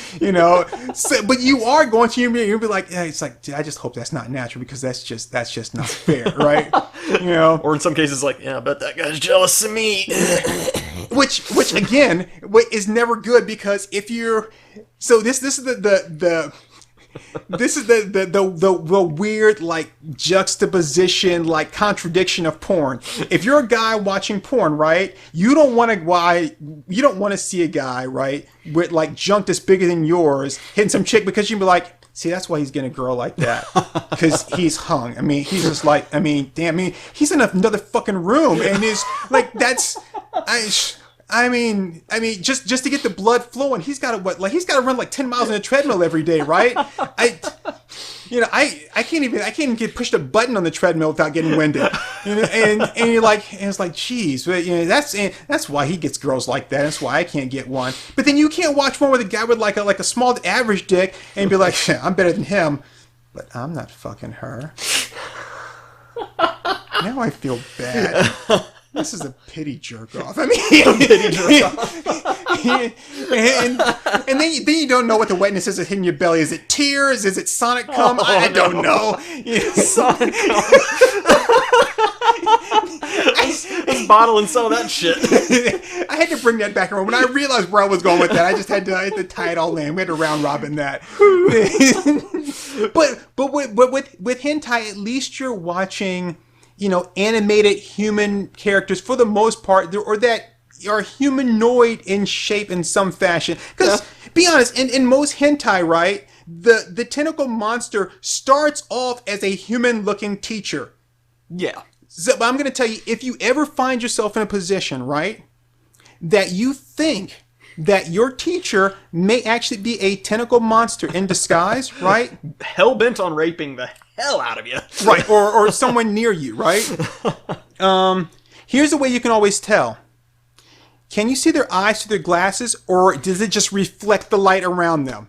So, but you are going to you'll be like, yeah, it's like, I just hope that's not natural, because that's just not fair, right? Or in some cases, like, yeah, I bet that guy's jealous of me. Which again, is never good, because if you're, so this is the this is the weird like juxtaposition, like contradiction of porn. If you're a guy watching porn, right, you don't want to see a guy, right, with like junk that's bigger than yours hitting some chick, because you'd be like, see, that's why he's getting a girl like that, because he's hung. I mean, he's just like, he's in another fucking room, and is like, I mean, just to get the blood flowing, he's got to he's got to run like 10 miles on a treadmill every day, right? I can't even get pushed a button on the treadmill without getting winded, and you're like, and it's like, geez, but that's why he gets girls like that. That's why I can't get one. But then you can't watch one with a guy with like a small average dick and be like, I'm better than him, but I'm not fucking her. Now I feel bad. This is a pity jerk off. I mean, A pity jerk off. and then you don't know what the wetness is hitting your belly. Is it tears? Is it Sonic cum? I don't know. Sonic cum. I was bottling some of that shit. I had to bring that back around. When I realized where I was going with that, I just had to tie it all in. We had to round robin that. but with hentai, at least you're watching, animated human characters for the most part, or that are humanoid in shape in some fashion. Because, be honest, in most hentai, right, the tentacle monster starts off as a human-looking teacher. Yeah. So, but I'm going to tell you, if you ever find yourself in a position, right, that you think that your teacher may actually be a tentacle monster in disguise, right? Hell-bent on raping the hell out of you. Right, or someone near you, right? Here's a way you can always tell. Can you see their eyes through their glasses, or does it just reflect the light around them?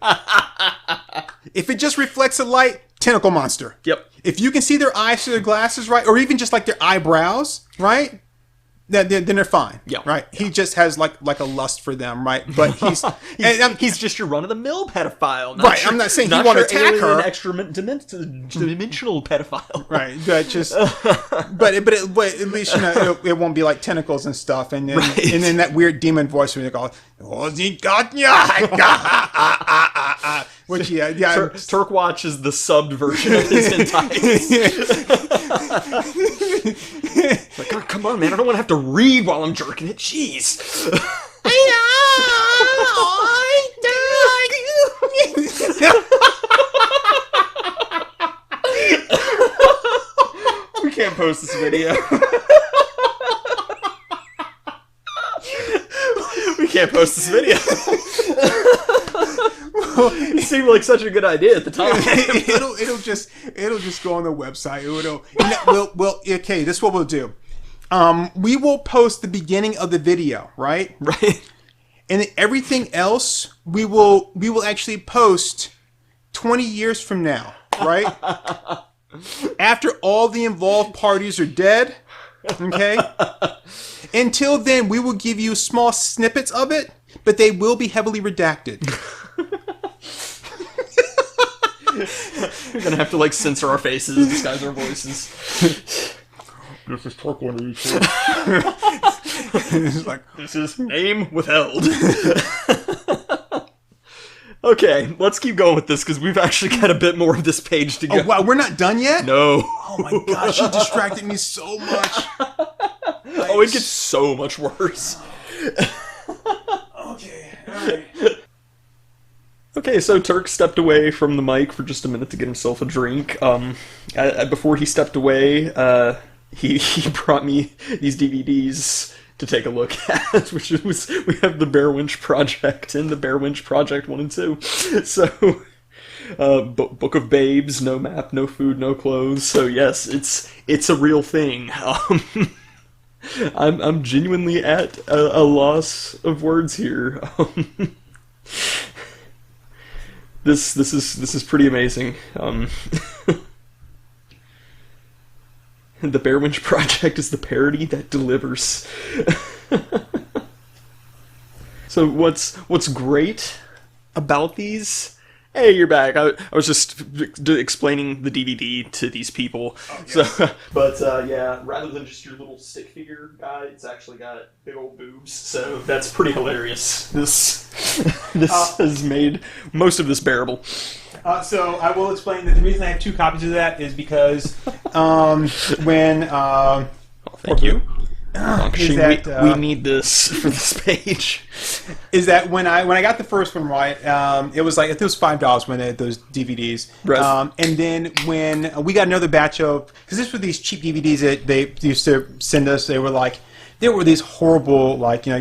If it just reflects the light, tentacle monster. Yep. If you can see their eyes through their glasses, right, or even just like their eyebrows, right, then they're fine. Yeah. Right. Yeah. He just has like a lust for them, right? But he's just your run-of-the-mill pedophile. Right. I'm not saying he want to attack her. Extra-dimensional pedophile. Right. But just, but at least it won't be like tentacles and stuff, and then right. and then that weird demon voice when they go, "Oh, he got ya!" Which Turk Watch is the subbed version of his hentai. Like, oh, come on, man! I don't want to have to read while I'm jerking it. Jeez. We can't post this video. We can't post this video. It seemed like such a good idea at the time. it'll just go on the website. Okay, this is what we'll do. We will post the beginning of the video, right? Right. And then everything else we will actually post 20 years from now, right? After all the involved parties are dead, okay? Until then, we will give you small snippets of it, but they will be heavily redacted. We're gonna have to censor our faces, disguise our voices. This is Turk 184. It's like, this is name withheld. Okay, let's keep going with this because we've actually got a bit more of this page to go. Oh wow, we're not done yet? No. Oh my gosh, you distracted me so much. Oh, it gets so much worse. Okay, alright. Okay, so Turk stepped away from the mic for just a minute to get himself a drink. Before he stepped away, he brought me these DVDs to take a look at, which was, we have the Bear Winch Project and the Bear Winch Project 1 and 2. So, Book of Babes, no map, no food, no clothes. So yes, it's a real thing. I'm genuinely at a loss of words here. This is pretty amazing. The Bear Winch Project is the parody that delivers. So what's great about these? Hey, you're back. I was just explaining the DVD to these people. Oh, yes. So, but yeah, rather than just your little stick figure guy, it's actually got big old boobs. So that's pretty hilarious. This has made most of this bearable. So I will explain that the reason I have 2 copies of that is because when thank you. We need this for this page. Is that when I got the first one right, it was $5 when they had those DVDs. Right. And then when we got another batch of, because this were these cheap DVDs that they used to send us, there were these horrible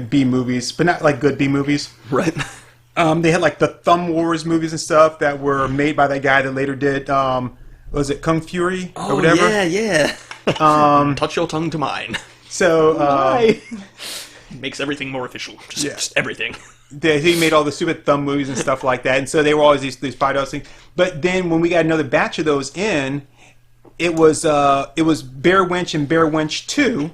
B movies, but not good B movies. Right. They had the Thumb Wars movies and stuff that were made by that guy that later did was it Kung Fury or whatever? Yeah. Touch your tongue to mine. So makes everything more official. Just everything. He made all the stupid thumb movies and stuff like that, and so they were always these $5 things. But then when we got another batch of those in, it was Bear Winch and Bear Winch 2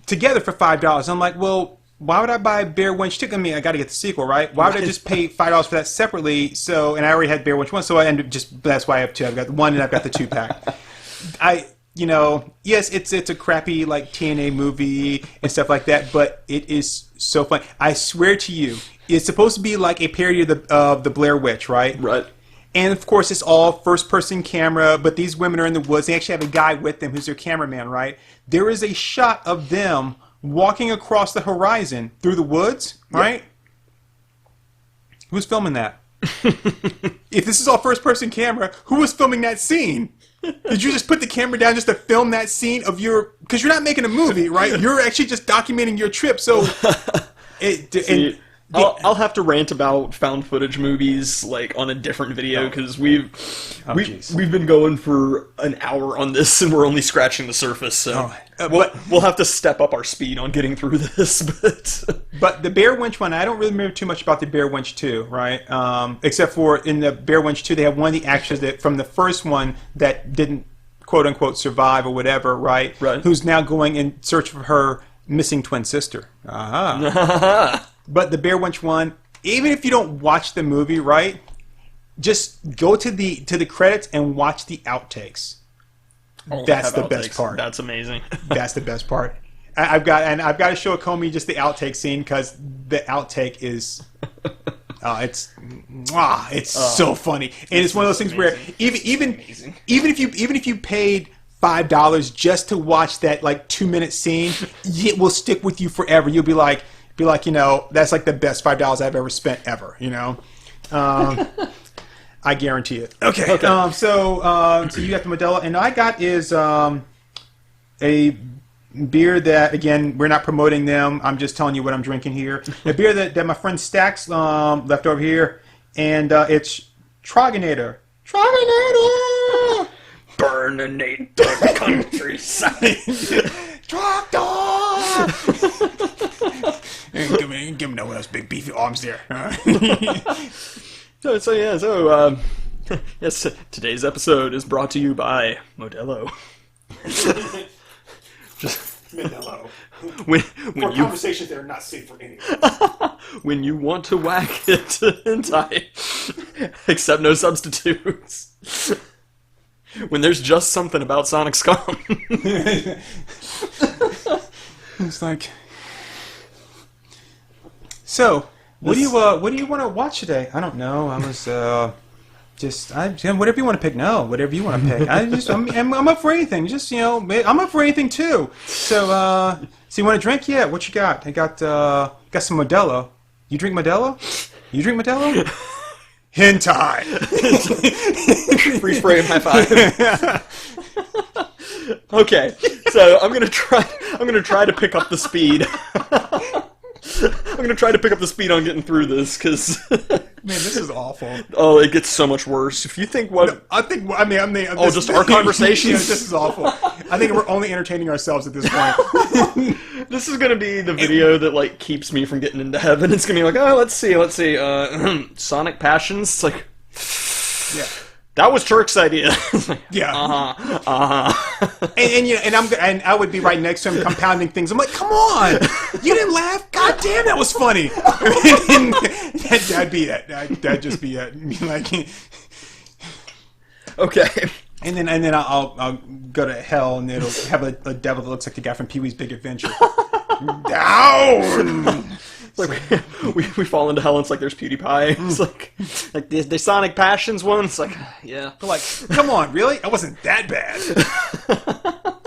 together for $5. I'm like, well, why would I buy Bear Winch 2? I mean, I got to get the sequel, right? Why would I just pay $5 for that separately? So, and I already had Bear Winch 1, so I ended just that's why I have two. I've got the one and I've got the 2-pack. Yes, it's a crappy like TNA movie and stuff like that, but it is so fun. I swear to you, it's supposed to be like a parody of the Blair Witch, right? Right. And of course, it's all first-person camera, but these women are in the woods. They actually have a guy with them who's their cameraman, right? There is a shot of them walking across the horizon through the woods, right? Who's filming that? If this is all first-person camera, who was filming that scene? Did you just put the camera down just to film that scene of your... Because you're not making a movie, right? You're actually just documenting your trip, so... I'll have to rant about found footage movies like on a different video because we've been going for an hour on this and we're only scratching the surface. So we'll have to step up our speed on getting through this. But the Bear Winch one, I don't really remember too much about the Bear Winch 2, right? Except for in the Bear Winch 2, they have one of the actors that from the first one that didn't quote unquote survive or whatever, right? Right. Who's now going in search of her missing twin sister. Aha. But the Bear Winch one, even if you don't watch the movie, right, just go to the credits and watch the outtakes. That's the best part. That's amazing. That's the best part. I've got to show Acomic just the outtake scene because the outtake is, it's so funny, and it's one of those things where even if you paid $5 just to watch that like 2-minute scene, it will stick with you forever. You'll be like, that's like the best $5 I've ever spent ever. I guarantee it. Okay. So you got the Modelo, and I got is a beer that, again, we're not promoting them. I'm just telling you what I'm drinking here. A beer that my friend Stax left over here, and it's Troganator. Burninate the countryside. Trogdor! Give him no one else big beefy arms there. Yes, today's episode is brought to you by Modelo. Modelo. When Conversations that are not safe for anyone. When you want to whack it and I accept no substitutes. When there's just something about Sonic Scum. It's like... So, what do you want to watch today? I don't know. I was whatever you want to pick. No, whatever you want to pick. I'm up for anything. Just I'm up for anything too. So, you want to drink? Yeah. What you got? I got some Modelo. You drink Modelo? You drink Modelo? Hentai. Freeze frame high five. Okay, so I'm gonna try to pick up the speed. I'm gonna try to pick up the speed on getting through this because man, this is awful. Oh, it gets so much worse. If you think what just our conversations. This is awful. I think we're only entertaining ourselves at this point. This is gonna be the video that like keeps me from getting into heaven. It's gonna be like, oh, let's see. Sonic Passions. It's like, yeah. That was Turk's idea. Yeah. And I would be right next to him compounding things. I'm like, come on, you didn't laugh? God damn, that was funny. That'd just be it. Like, okay. And then I'll go to hell and it'll have a devil that looks like the guy from Pee-wee's Big Adventure. Down. Like we fall into hell and it's like there's PewDiePie. It's like the Sonic Passions one. It's like, yeah. But like, come on, really? I wasn't that bad.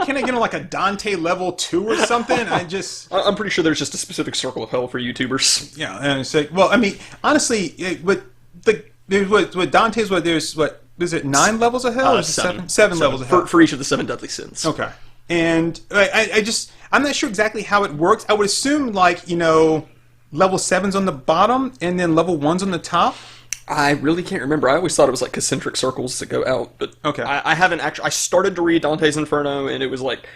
Can I get on like a Dante level 2 or something? I'm pretty sure there's just a specific circle of hell for YouTubers. Yeah, and it's like, well, I mean, honestly, with Dante's, is it 9 levels of hell? Or 7 levels of hell for each of the 7 deadly sins. Okay, and I'm not sure exactly how it works. I would assume level 7's on the bottom and then level 1's on the top. I really can't remember. I always thought it was like concentric circles that go out, but okay. I haven't actually. I started to read Dante's Inferno, and it was like,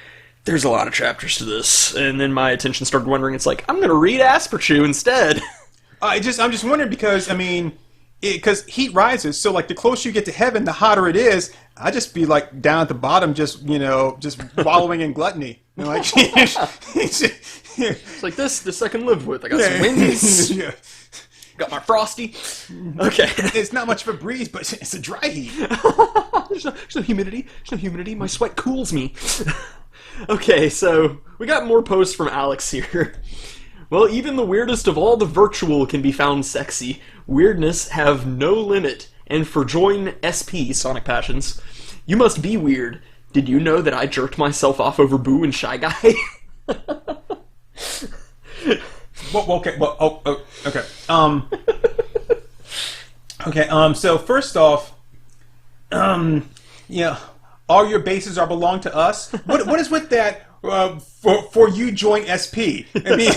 there's a lot of chapters to this, and then my attention started wandering. It's like, I'm going to read Asperchu instead. I'm just wondering because I mean, because heat rises. So like the closer you get to heaven, the hotter it is. I just be like down at the bottom, just just wallowing in gluttony. Like It's like this I can live with. I got some wings. Yeah. Got my frosty. Okay. It's not much of a breeze, but it's a dry heat. There's no humidity. There's no humidity. My sweat cools me. Okay, so we got more posts from Alex here. Well, even the weirdest of all the virtual can be found sexy. Weirdness have no limit. And for join SP, Sonic Passions, you must be weird. Did you know that I jerked myself off over Boo and Shy Guy? Okay. Okay. Okay. So first off, yeah, all your bases are belong to us. What is with that? For you join SP. I mean,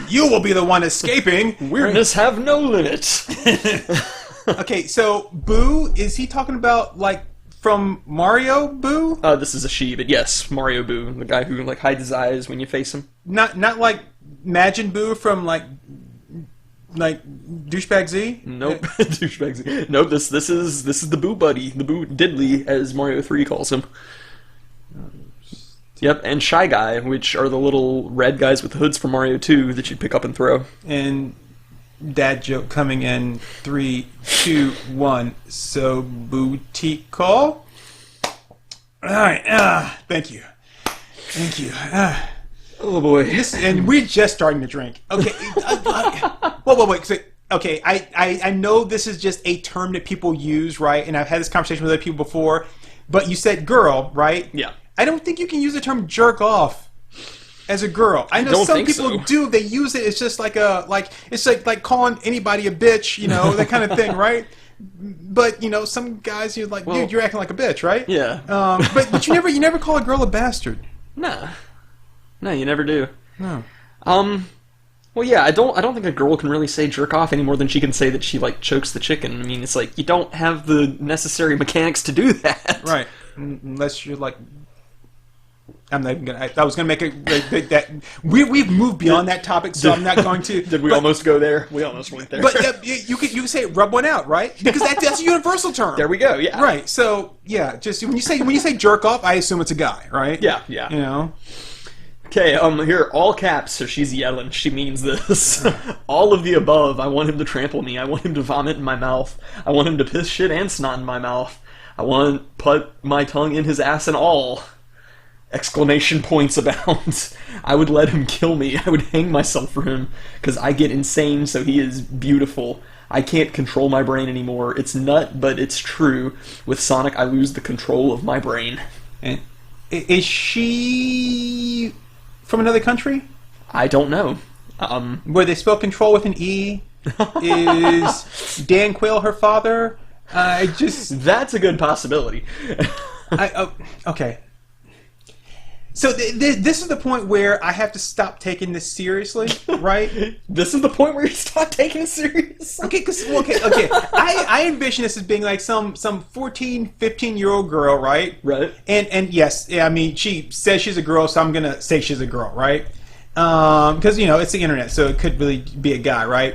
you will be the one escaping. Weirdness have no limit. Okay, so Boo, is he talking about like from Mario Boo? This is a she, but yes, Mario Boo, the guy who like hides his eyes when you face him. Not like Majin Boo from like Douchebag Z? Nope, Douchebag Z. Nope, this is the Boo buddy, the Boo Diddley, as Mario 3 calls him. Yep, and Shy Guy, which are the little red guys with hoods from Mario 2 that you'd pick up and throw. And dad joke coming in 3, 2, 1. So boutique call. All right. Thank you. Oh boy. And we're just starting to drink. Okay. Wait. Okay. I know this is just a term that people use, right? And I've had this conversation with other people before. But you said girl, right? Yeah. I don't think you can use the term jerk off as a girl. I know some people do. They use it. It's just like it's like calling anybody a bitch, that kind of thing, right? But some guys you're like, dude, you're acting like a bitch, right? Yeah. But you never call a girl a bastard. Nah. No, you never do. No. Well, yeah, I don't think a girl can really say jerk off any more than she can say that she like chokes the chicken. I mean, it's like you don't have the necessary mechanics to do that. Right. Unless you're like. I'm not even gonna. I was gonna make that. We've moved beyond that topic, so I'm not going to. Did we almost go there? We almost went there. But you can say rub one out, right? Because that's a universal term. There we go. Yeah. Right. So yeah, just when you say jerk off, I assume it's a guy, right? Yeah. Okay. Here, all caps. So she's yelling. She means this. All of the above. I want him to trample me. I want him to vomit in my mouth. I want him to piss shit and snot in my mouth. I want to put my tongue in his ass and all. Exclamation points abound. I would let him kill me. I would hang myself for him, because I get insane, so he is beautiful. I can't control my brain anymore. It's nut, but it's true. With Sonic, I lose the control of my brain. And is she from another country? I don't know. Where they spell control with an E? Is Dan Quayle her father? That's a good possibility. Okay. So this is the point where I have to stop taking this seriously, right? This is the point where you stop taking it seriously? Okay, okay. I envision this as being like some 14, 15-year-old girl, right? Right. And yes, I mean, she says she's a girl, so I'm going to say she's a girl, right? Because, it's the internet, so it could really be a guy, right?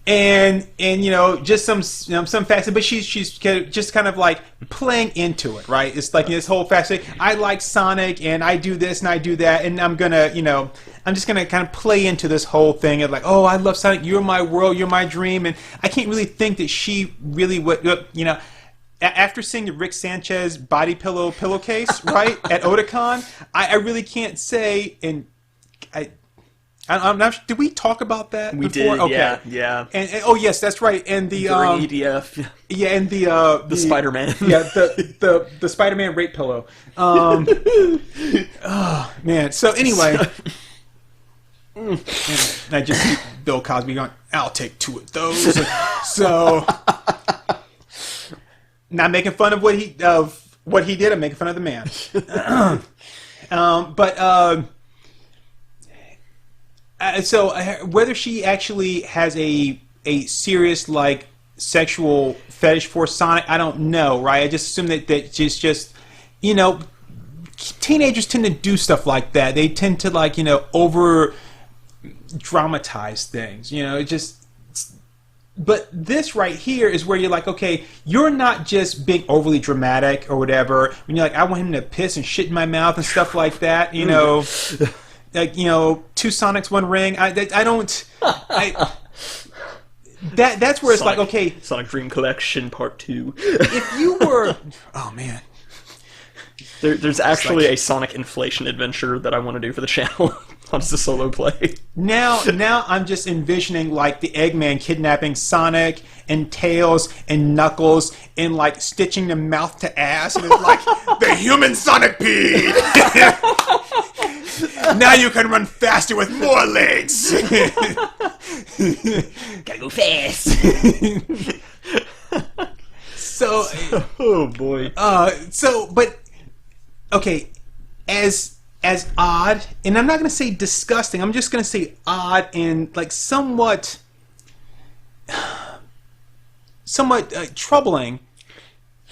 And just some facet, but she's just kind of like playing into it, right? It's like this whole facet. I like Sonic, and I do this and I do that, and I'm just gonna kind of play into this whole thing of like, oh, I love Sonic. You're my world. You're my dream, and I can't really think that she really would, After seeing the Rick Sanchez body pillowcase, right, at Otakon, I really can't say, and I'm not. Did we talk about that? We before? did. Okay. Yeah. And oh yes, that's right. And the during EDF. Yeah, and the Spider-Man. Yeah, the Spider-Man rape pillow. Oh man. So anyway, and I just see Bill Cosby going, "I'll take 2 of those." So, not making fun of what he did. I'm making fun of the man. So whether she actually has a serious like sexual fetish for Sonic, I don't know, right? I just assume that she's just, teenagers tend to do stuff like that. They tend to like over dramatize things. It just But this right here is where you're like, okay, you're not just being overly dramatic or whatever. When you're like, I want him to piss and shit in my mouth and stuff like that, you know, like, you know, 2 Sonics, 1 ring. That's where it's like, okay, Sonic Dream Collection Part 2. if you were, oh man. There's actually a Sonic inflation adventure that I want to do for the channel on just a solo play. Now I'm just envisioning like the Eggman kidnapping Sonic and Tails and Knuckles and like stitching them mouth to ass and it's like the human Sonic peed. Now you can run faster with more legs. Gotta go fast. So, oh boy. But okay, as odd, and I'm not going to say disgusting. I'm just going to say odd and like somewhat troubling.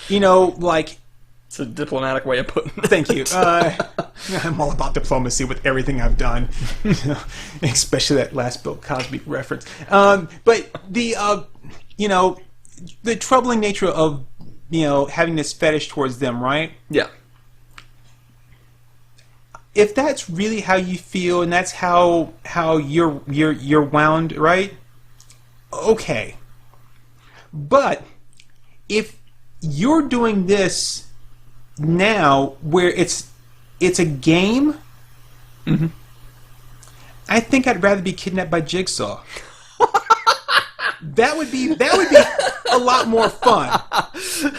You know, like. It's a diplomatic way of putting it. Thank you. I'm all about diplomacy with everything I've done, especially that last Bill Cosby reference. But the you know, the troubling nature of, you know, having this fetish towards them, right? Yeah. If that's really how you feel and that's how you're wound, right? Okay. But if you're doing this now where it's a game, mm-hmm. I think I'd rather be kidnapped by Jigsaw. That would be a lot more fun.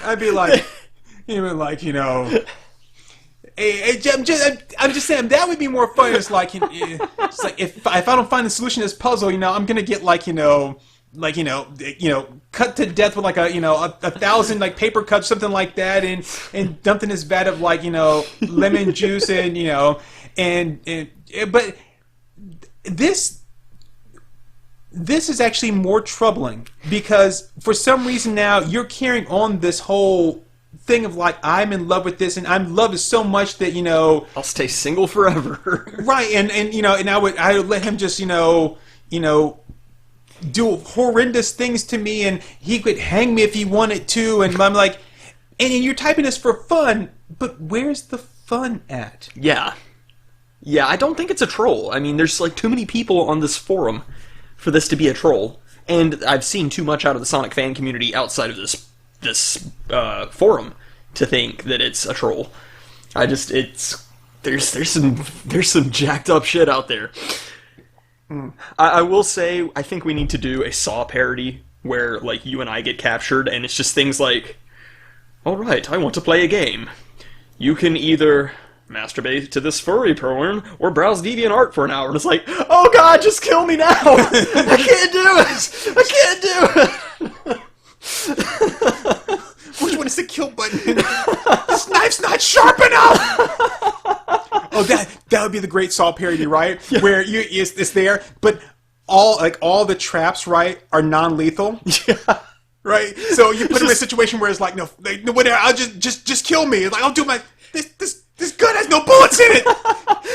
I'd be like, even like, you know, I'm just saying that would be more fun. It's like if I don't find the solution to this puzzle, you know, I'm gonna get like, you know, cut to death with like a 1,000 like paper cuts, something like that, and dumped in this vat of like, you know, lemon juice and, you know, but this is actually more troubling because for some reason now you're carrying on this whole thing of like, I'm in love with this and I'm in love it so much that, you know, I'll stay single forever. Right, and you know, and I would let him just, you know, do horrendous things to me and he could hang me if he wanted to, and I'm like, and you're typing this for fun, but where's the fun at? Yeah, I don't think it's a troll. I mean, there's like too many people on this forum for this to be a troll, and I've seen too much out of the Sonic fan community outside of this forum to think that it's a troll. There's some jacked up shit out there. I will say, I think we need to do a Saw parody where, like, you and I get captured, and it's just things like, alright, I want to play a game. You can either masturbate to this furry porn, or browse DeviantArt for an hour, and it's like, oh god, just kill me now! I can't do it! Which one is the kill button? This knife's not sharp enough! Oh, that would be the great Saw parody, right? Yeah. Where it's there, but all the traps, right, are non-lethal. Yeah. Right? So you put him in a situation where it's like, no, whatever, I'll just kill me. It's like, I'll do my this gun has no bullets in it.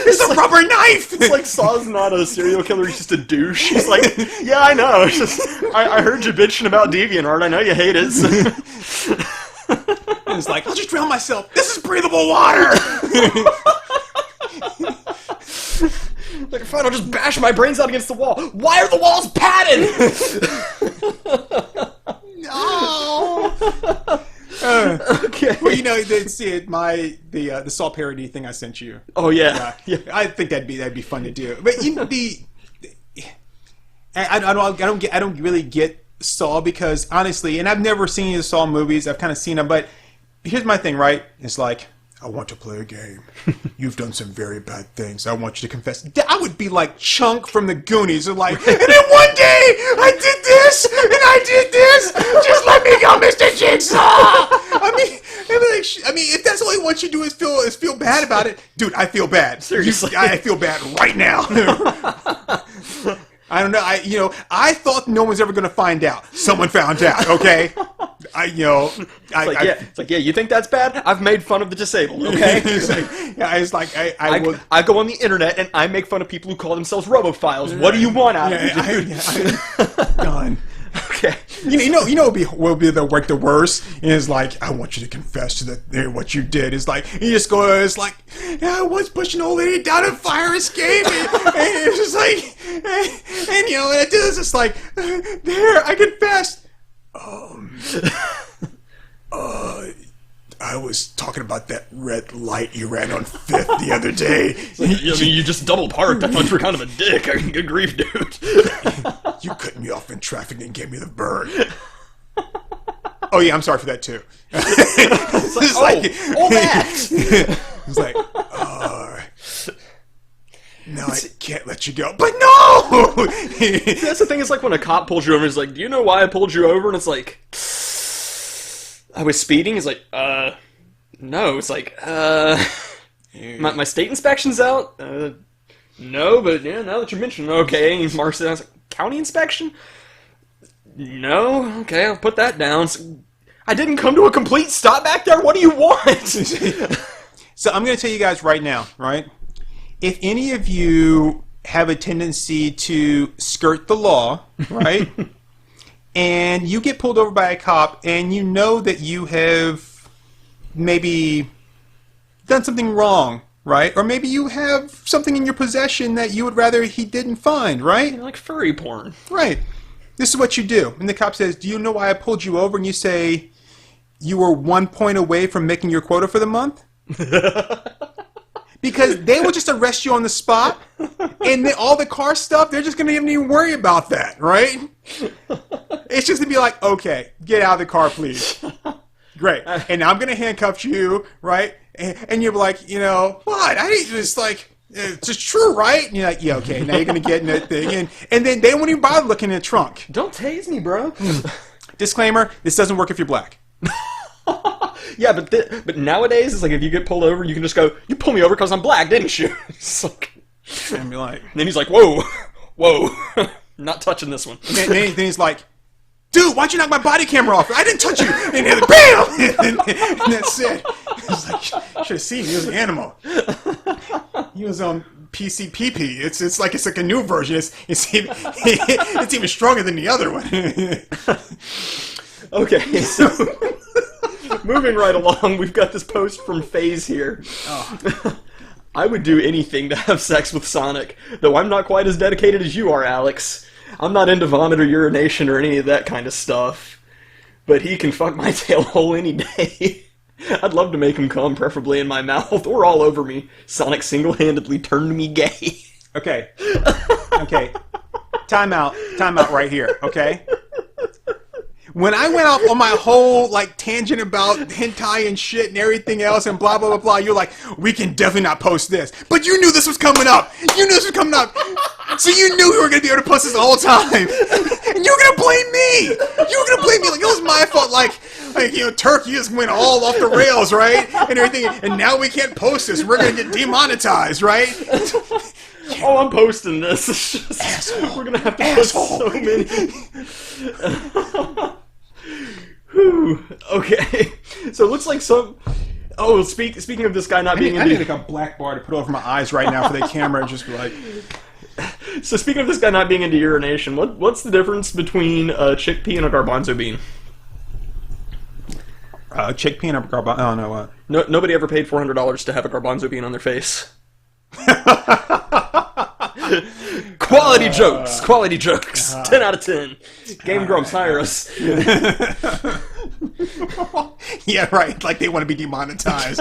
It's a rubber knife. It's like Saw's not a serial killer; he's just a douche. He's like, yeah, I know. It's just, I heard you bitching about DeviantArt. I know you hate it. So. It's like, I'll just drown myself. This is breathable water. Like, fine, I'll just bash my brains out against the wall. Why are the walls padded? No. Okay. Well, you know, the Saw parody thing I sent you. Oh yeah. I think that'd be fun to do. But you know, I don't really get Saw because honestly, and I've never seen the Saw movies. I've kind of seen them, but here's my thing, right? It's like, I want to play a game. You've done some very bad things. I want you to confess. I would be like Chunk from the Goonies. And like, and then one day, I did this, and I did this. Just let me go, Mr. Jigsaw. I mean, if that's all he wants you to do is feel bad about it, dude, I feel bad. Seriously. I feel bad right now. I don't know. I thought no one's ever going to find out. Someone found out. Okay. It's like, you think that's bad? I've made fun of the disabled. Okay. I go on the internet and I make fun of people who call themselves robophiles. What do you want out of me? Done. Okay. will be the worst is like, I want you to confess to what you did. It's like you just go, it's like, yeah, I was pushing an old lady down a fire escape, and it's just like, and you know, it is just like, there, I confessed. I was talking about that red light you ran on 5th the other day. I mean, you just double parked. I thought you were kind of a dick. Good grief, dude. You cut me off in traffic and gave me the bird. Oh yeah, I'm sorry for that too. It's like, all that. It's like, no, I can't let you go. But no! That's the thing. It's like when a cop pulls you over. He's like, "Do you know why I pulled you over?" And it's like, I was speeding. He's like, no. It's like, my state inspection's out. No, but yeah, now that you mention it, okay. And he marks it. I was like, county inspection? No, okay, I'll put that down. So, I didn't come to a complete stop back there. What do you want? So I'm going to tell you guys right now, right? If any of you have a tendency to skirt the law, right? And you get pulled over by a cop and you know that you have maybe done something wrong, right? Or maybe you have something in your possession that you would rather he didn't find, right? Like furry porn. Right. This is what you do. And the cop says, do you know why I pulled you over? And you say, you were 1 point away from making your quota for the month? Because they will just arrest you on the spot, and then all the car stuff, they're just going to even worry about that, right? It's just to be like, okay, get out of the car, please. Great. And now I'm going to handcuff you, right? And you're like, you know, what? I didn't just like, it's just true, right? And you're like, yeah, okay, now you're going to get in that thing. And then they won't even bother looking in the trunk. Don't tase me, bro. Disclaimer, this doesn't work if you're black. Yeah, but nowadays, it's like if you get pulled over, you can just go, you pulled me over because I'm black, didn't you? It's like, and be like, and then he's like, whoa, not touching this one. And then he's like, dude, why'd you knock my body camera off? I didn't touch you. And then bam! And that's it. It's like, you should have seen, he was an animal. He was on PCPP. It's like a new version. It's even stronger than the other one. Okay, so moving right along, we've got this post from FaZe here. Oh. I would do anything to have sex with Sonic, though I'm not quite as dedicated as you are, Alex. I'm not into vomit or urination or any of that kind of stuff. But he can fuck my tail hole any day. I'd love to make him come, preferably in my mouth or all over me. Sonic single-handedly turned me gay. Okay. Time out right here, okay? When I went off on my whole like tangent about hentai and shit and everything else and blah blah blah blah, you're like, we can definitely not post this. But you knew this was coming up. You knew this was coming up. So you knew we were gonna be able to post this the whole time. And you were gonna blame me. You were gonna blame me like it was my fault. Like you know, Turkey just went all off the rails, right? And everything. And now we can't post this. We're gonna get demonetized, right? Oh, I'm posting this. It's just, asshole. We're gonna have to post so many. Whew. Okay, so it looks like some. Oh, speaking of this guy not being. I need like a black bar to put over my eyes right now for the camera and just be like. So speaking of this guy not being into urination, what's the difference between a chickpea and a garbanzo bean? Chickpea and a garbanzo. Oh no, what? No, nobody ever paid $400 to have a garbanzo bean on their face. Quality jokes. 10 out of 10. Game Grumps, hire us. Yeah, right. Like they want to be demonetized.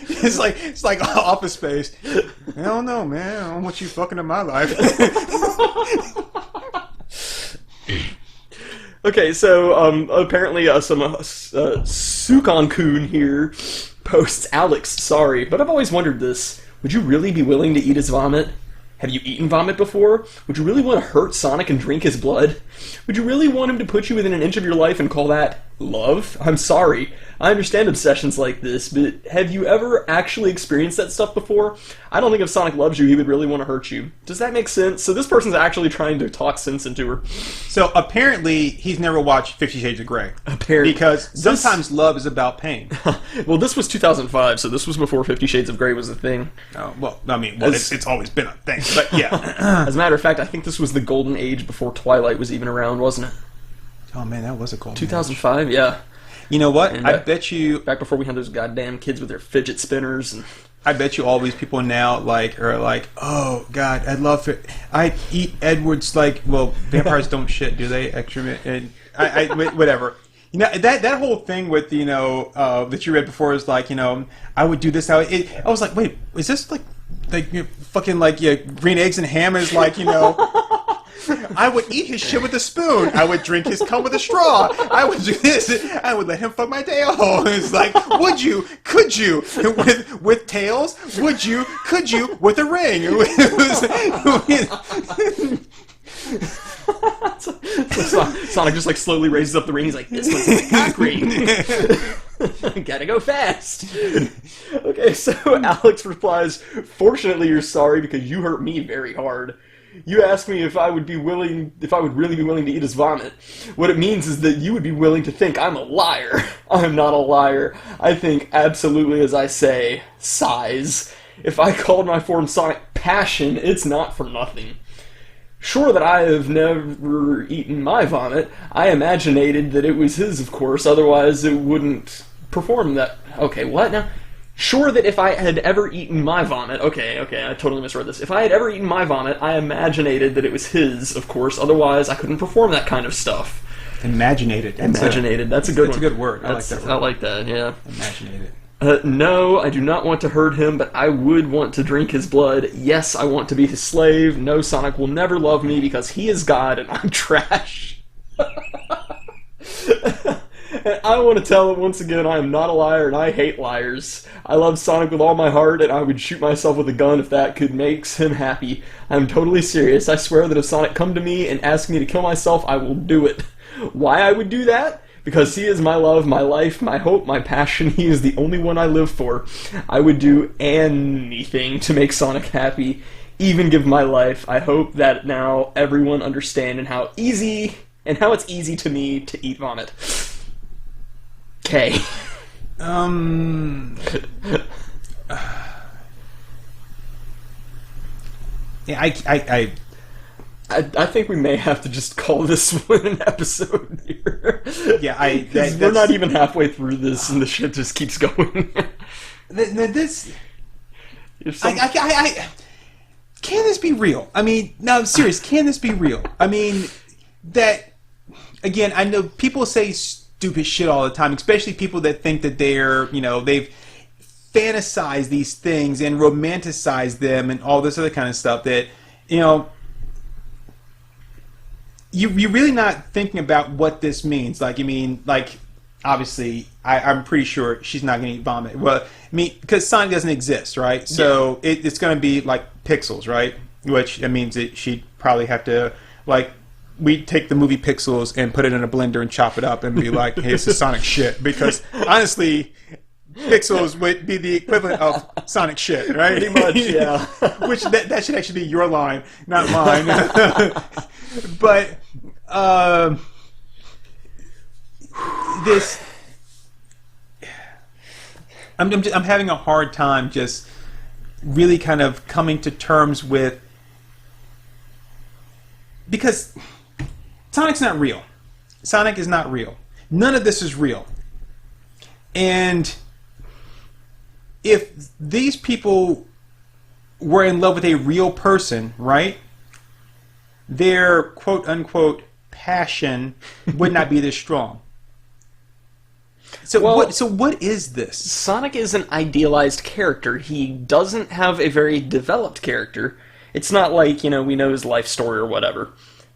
It's like Office Space. I don't know, man. I don't want you fucking in my life. Okay, so apparently some Sukon-kun here posts, Alex, sorry, but I've always wondered this. Would you really be willing to eat his vomit? Have you eaten vomit before? Would you really want to hurt Sonic and drink his blood? Would you really want him to put you within an inch of your life and call that love? I'm sorry. I understand obsessions like this, but have you ever actually experienced that stuff before? I don't think if Sonic loves you, he would really want to hurt you. Does that make sense? So this person's actually trying to talk sense into her. So apparently he's never watched 50 Shades of Grey. Apparently. Because sometimes love is about pain. Well, this was 2005, so this was before 50 Shades of Grey was a thing. Oh, well, I mean, it's always been a thing. But yeah. As a matter of fact, I think this was the golden age before Twilight was even around, wasn't it? Oh man, that was a cold. 2005, yeah. You know what? And, I bet you back before we had those goddamn kids with their fidget spinners. And I bet you all these people now are like, oh God, I'd love it. I eat Edward's well, vampires don't shit, do they? Excrement and whatever. You know that whole thing with that you read before is like I would do this. I was like, wait, is this like fucking green eggs and ham is like I would eat his shit with a spoon. I would drink his cum with a straw. I would do this. I would let him fuck my tail. It's like, would you? Could you? With tails? Would you? Could you? With a ring? Sonic just slowly raises up the ring. He's like, this one's a cock ring. Gotta go fast. Okay, so Alex replies, fortunately you're sorry because you hurt me very hard. You asked me if I would really be willing to eat his vomit. What it means is that you would be willing to think I'm a liar. I'm not a liar. I think absolutely as I say, size. If I called my form Sonic Passion, it's not for nothing. Sure that I have never eaten my vomit. I imaginated that it was his, of course, otherwise it wouldn't perform that. Okay, what now? Sure that if I had ever eaten my vomit... Okay, I totally misread this. If I had ever eaten my vomit, I imaginated that it was his, of course, otherwise I couldn't perform that kind of stuff. Imaginated. Imaginated, that's a good one. That's a good word. I like that word. I like that, yeah. Imaginated. No, I do not want to hurt him, but I would want to drink his blood. Yes, I want to be his slave. No, Sonic will never love me because he is God and I'm trash. And I want to tell him once again I am not a liar and I hate liars. I love Sonic with all my heart and I would shoot myself with a gun if that could make him happy. I'm totally serious. I swear that if Sonic come to me and ask me to kill myself, I will do it. Why I would do that? Because he is my love, my life, my hope, my passion. He is the only one I live for. I would do anything to make Sonic happy, even give my life. I hope that now everyone understands how it's easy to me to eat vomit. Okay. Yeah, I think we may have to just call this one an episode here. Yeah, we're not even halfway through this, and the shit just keeps going. This, can this be real? I mean, no, I'm serious. Can this be real? I mean, that again. I know people say stupid shit all the time, especially people that think that they've fantasized these things and romanticized them and all this other kind of stuff that you're really not thinking about what this means. Obviously, I'm pretty sure she's not going to eat vomit. Well, I mean, because Sonic doesn't exist, right? So it's going to be like pixels, right? Which it means that she'd probably have to, we'd take the movie Pixels and put it in a blender and chop it up and be like, hey, this is Sonic shit. Because, honestly, Pixels would be the equivalent of Sonic shit, right? Pretty much, yeah. Which, that should actually be your line, not mine. But, I'm having a hard time just really kind of coming to terms with, because Sonic's not real. Sonic is not real. None of this is real. And if these people were in love with a real person, right, their quote-unquote passion would not be this strong. So what is this? Sonic is an idealized character. He doesn't have a very developed character. It's not like, we know his life story or whatever.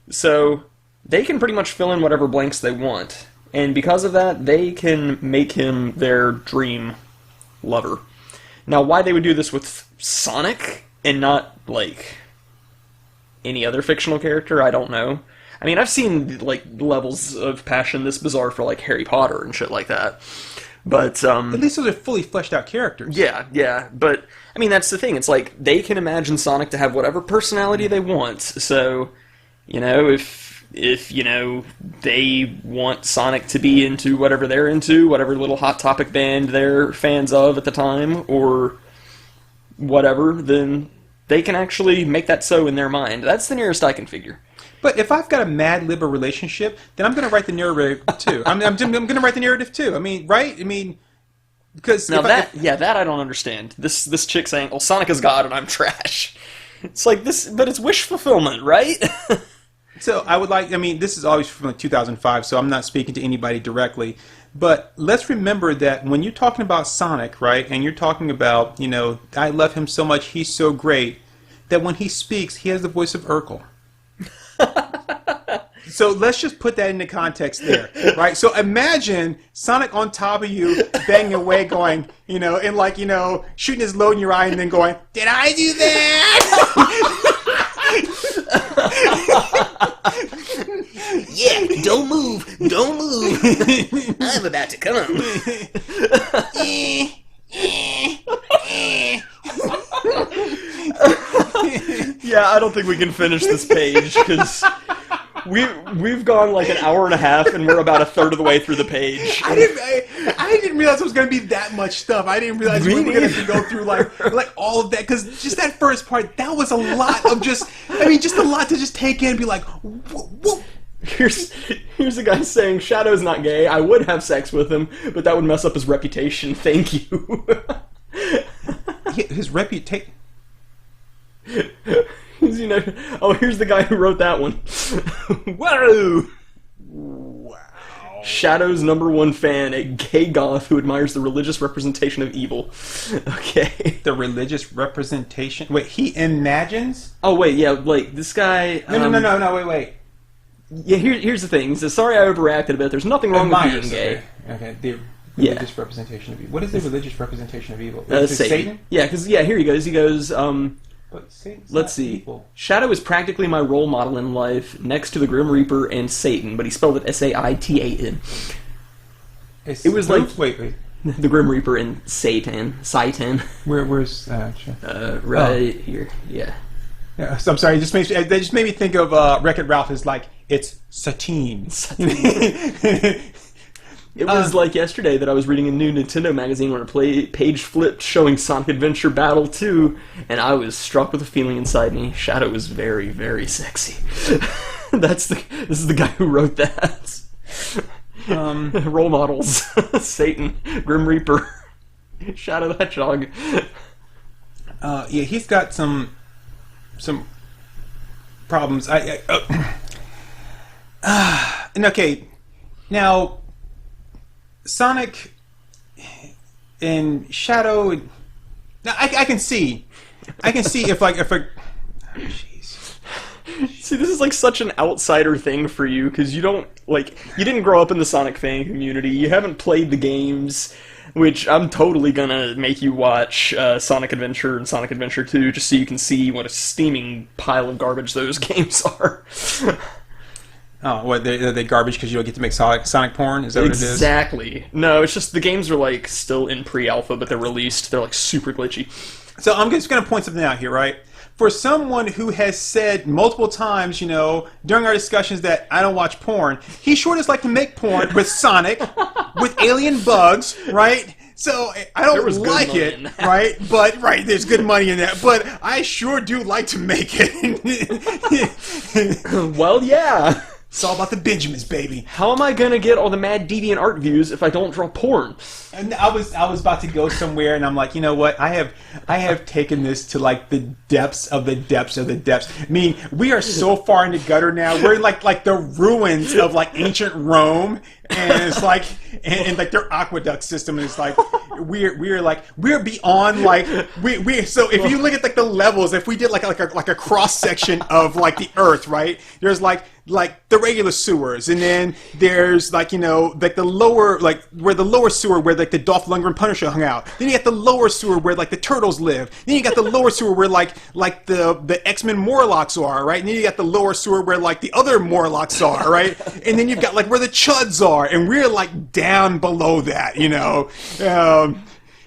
So they can pretty much fill in whatever blanks they want. And because of that, they can make him their dream lover. Now, why they would do this with Sonic and not, any other fictional character, I don't know. I mean, I've seen, levels of passion this bizarre for, Harry Potter and shit like that. But, at least those are fully fleshed out characters. Yeah. But, I mean, that's the thing. It's they can imagine Sonic to have whatever personality they want. So, if they want Sonic to be into whatever they're into, whatever little Hot Topic band they're fans of at the time, or whatever, then they can actually make that so in their mind. That's the nearest I can figure. But if I've got a Mad Lib relationship, then I'm going to write the narrative too. I'm going to write the narrative too. I mean, right? I mean, because now that I don't understand. This chick saying, "Oh, Sonic is God and I'm trash." It's like this, but it's wish fulfillment, right? So I would like. I mean, this is obviously from 2005, so I'm not speaking to anybody directly. But let's remember that when you're talking about Sonic, right, and you're talking about, I love him so much, he's so great, that when he speaks, he has the voice of Urkel. So let's just put that into context there, right? So imagine Sonic on top of you, banging away, going, and like, shooting his load in your eye and then going, "Did I do that?" Yeah, don't move. I'm about to come. Yeah, I don't think we can finish this page because we've gone like an hour and a half and we're about a third of the way through the page. I didn't realize it was going to be that much stuff. I didn't realize we were going to have to go through like all of that, because just that first part, that was a lot of just a lot to just take in and be like, whoa. Here's a guy saying, "Shadow's not gay. I would have sex with him, but that would mess up his reputation. Thank you." His reputation. Here's the guy who wrote that one. Whoa! Wow. Shadow's #1 fan, a gay goth who admires the religious representation of evil. Okay. The religious representation? Wait, he imagines? Oh, wait, yeah, like, this guy... No, wait. Yeah, here's the thing. He says, "Sorry I overreacted a bit. There's nothing wrong with being gay." Okay. The religious representation of evil. What is the religious representation of evil? Satan? Yeah, because, here he goes. He goes, But Satan's let's see. Evil. Shadow is practically my role model in life, next to the Grim Reaper and Satan, but he spelled it Satan. It was like... Wait. The Grim Reaper and Satan. Where's right here. Yeah. Yeah, so I'm sorry. It just made me think of Wreck-It Ralph as like it's Satine. It was like yesterday that I was reading a new Nintendo magazine where a page flipped showing Sonic Adventure Battle 2, and I was struck with a feeling inside me. Shadow was very, very sexy. This is the guy who wrote that. Role models: Satan, Grim Reaper, Shadow the Hedgehog. Yeah, he's got some problems. And okay, now Sonic and Shadow. Now I can see if a. Jeez. See, this is like such an outsider thing for you because you didn't grow up in the Sonic fan community. You haven't played the games. Which I'm totally gonna make you watch Sonic Adventure and Sonic Adventure 2 just so you can see what a steaming pile of garbage those games are. Oh, what, they garbage because you don't get to make Sonic porn? Is that what it is? Exactly. No, it's just the games are like still in pre-alpha, but they're released. They're like super glitchy. So I'm just gonna point something out here, right? For someone who has said multiple times, during our discussions that I don't watch porn, he sure does like to make porn with Sonic, with alien bugs, right? So I don't like it, right? But there's good money in that. But I sure do like to make it. Well, yeah. It's all about the Benjamins, baby. How am I gonna get all the mad deviant art views if I don't draw porn? And I was about to go somewhere, and I'm like, you know what? I have taken this to like the depths of the depths of the depths. I mean, we are so far in the gutter now. We're in like the ruins of like ancient Rome, and it's like and like their aqueduct system, and it's like we're beyond like we. So if you look at like the levels, if we did like a cross section of like the Earth, right? There's like the regular sewers, and then there's like like the lower, like where the lower sewer where like the Dolph Lundgren Punisher hung out. Then you got the lower sewer where like the turtles live. Then you got the lower sewer where like the X-Men Morlocks are, right? And then you got the lower sewer where like the other Morlocks are, right? And then you've got like where the Chuds are, and we're like down below that,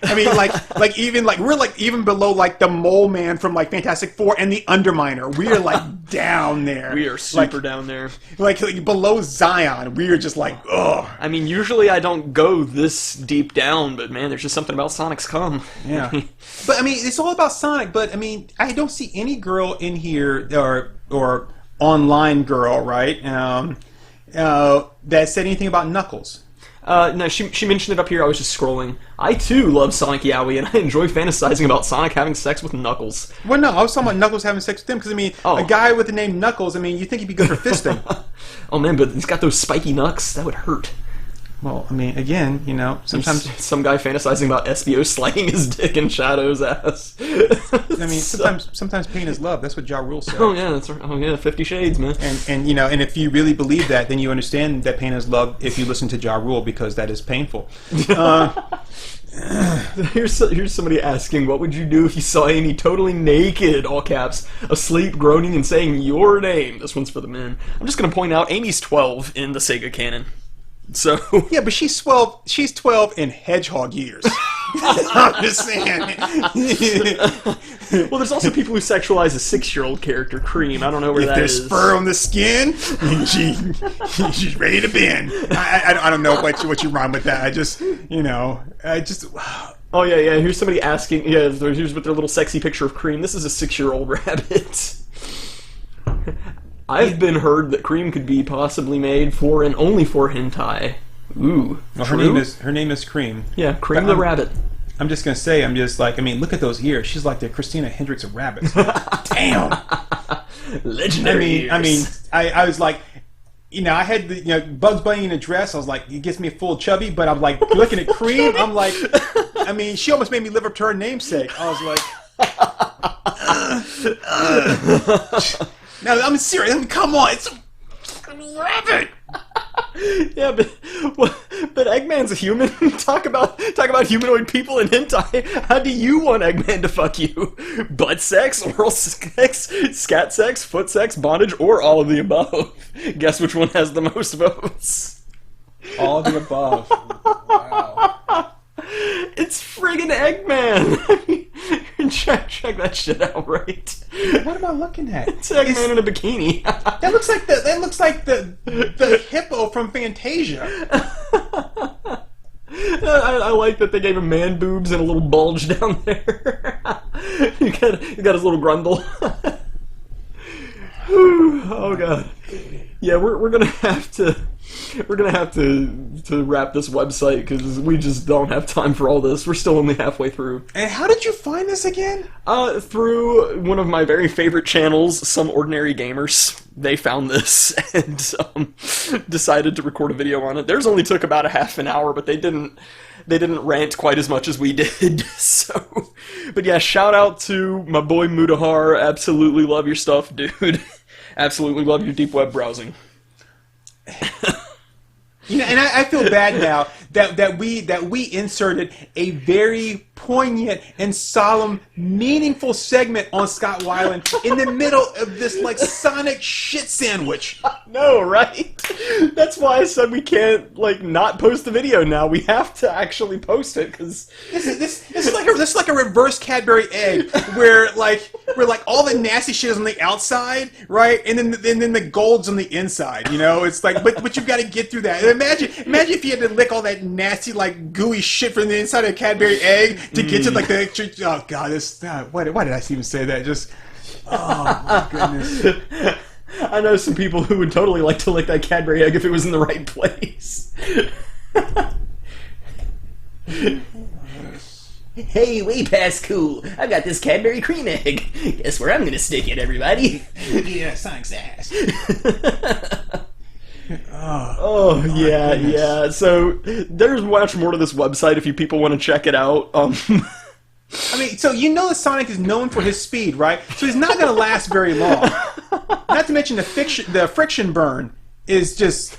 I mean, we're like even below like the Mole Man from like Fantastic Four and the Underminer. We are like down there. We are super down there. Like below Zion, we are just like, ugh. I mean, usually I don't go this deep down, but man, there's just something about Sonic's cum. Yeah. But I mean, it's all about Sonic. But I mean, I don't see any girl in here or online girl, right? That said anything about Knuckles. No, she mentioned it up here. I was just scrolling. I too love Sonic Yowie, and I enjoy fantasizing about Sonic having sex with Knuckles. Well, no, I was talking about Knuckles having sex with him, because, I mean, Oh. a guy with the name Knuckles, I mean, you think he'd be good for fisting. Oh man, but he's got those spiky knucks. That would hurt. Well, I mean, again, you know, sometimes... Some guy fantasizing about SBO slanging his dick in Shadow's ass. I mean, sometimes pain is love. That's what Ja Rule said. Oh yeah, that's right. Oh yeah, 50 Shades, man. And you know, and if you really believe that, then you understand that pain is love if you listen to Ja Rule, because that is painful. Here's somebody asking, what would you do if you saw Amy totally naked, all caps, asleep, groaning, and saying your name? This one's for the men. I'm just gonna point out, Amy's 12 in the Sega canon. So Yeah, but she's 12. She's 12 in hedgehog years. I'm just saying. well, there's also people who sexualize a 6-year-old character, Cream. I don't know where If that there's is. fur on the skin, she's ready to bend. I don't know what you rhyme with that. I just. Oh yeah. Here's somebody asking. Yeah, here's with their little sexy picture of Cream. This is a 6-year-old rabbit. I've been heard that Cream could be possibly made for and only for hentai. Ooh, Well, true? her name is Cream. Yeah, Cream But the rabbit. I'm just gonna say, I mean, look at those ears. She's like the Christina Hendricks of rabbits. Damn. Legendary. I was like, I had the Bugs Bunny in a dress. I was like, it gets me full chubby, but I'm like looking at Cream. I'm like, I mean, she almost made me live up to her namesake. I was like, no, I'm serious. I mean, come on, it's a rabbit. Yeah, but Eggman's a human. talk about humanoid people in hentai. How do you want Eggman to fuck you? Butt sex, oral sex, scat sex, foot sex, bondage, or all of the above? Guess which one has the most votes? All of the above. Wow. It's friggin' Eggman. check that shit out, right? What am I looking at? It's Eggman in a bikini. That looks like the hippo from Fantasia. I like that they gave him man boobs and a little bulge down there. you got his little grundle. Oh god. Yeah, we're gonna have to wrap this website because we just don't have time for all this. We're still only halfway through. And how did you find this again? Through one of my very favorite channels, Some Ordinary Gamers. They found this and decided to record a video on it. Theirs only took about a half an hour, but they didn't rant quite as much as we did. So, but yeah, shout out to my boy Mudahar. Absolutely love your stuff, dude. Absolutely love your deep web browsing. And I feel bad now that we inserted a very poignant and solemn, meaningful segment on Scott Weiland in the middle of this like Sonic shit sandwich. No, right? That's why I said we can't not post the video now. We have to actually post it because This is like a reverse Cadbury egg where all the nasty shit is on the outside, right? And then the gold's on the inside. It's like but you've got to get through that. And imagine if you had to lick all that nasty gooey shit from the inside of a Cadbury egg to get to the oh god, why did I even say that? Just oh my goodness. I know some people who would totally like to lick that Cadbury egg if it was in the right place. Hey, way past cool. I've got this Cadbury cream egg. Guess where I'm gonna stick it, everybody? Yeah, Sonic's ass. Oh yeah, yeah. So there's much more to this website if you people want to check it out. I mean, so that Sonic is known for his speed, right? So he's not going to last very long. Not to mention the friction burn is just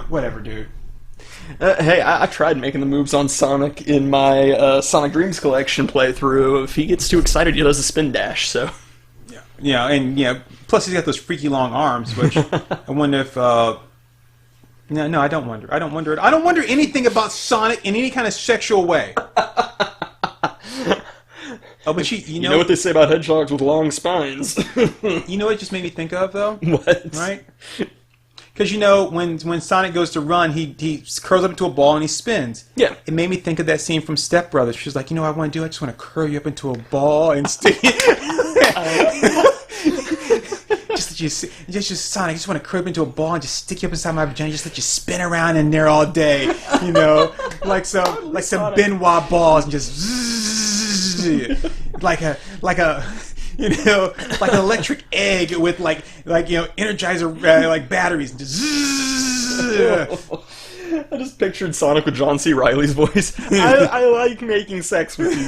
whatever, dude. Hey, I tried making the moves on Sonic in my Sonic Dreams collection playthrough. If he gets too excited, he does a spin dash. So plus he's got those freaky long arms, which I wonder if. No, I don't wonder. I don't wonder anything about Sonic in any kind of sexual way. Oh, but you know what they say about hedgehogs with long spines. You know what it just made me think of, though? What? Right? Because when Sonic goes to run, he curls up into a ball and he spins. Yeah. It made me think of that scene from Step Brothers. She's like, what I want to do? I just want to curl you up into a ball and stick it. just Sonic, I just want to crib into a ball and just stick you up inside my vagina, just let you spin around in there all day, you know, like some Benoit balls and just like a you know, like an electric egg with like you know, Energizer like batteries. I just pictured Sonic with John C. Reilly's voice. I like making sex with you.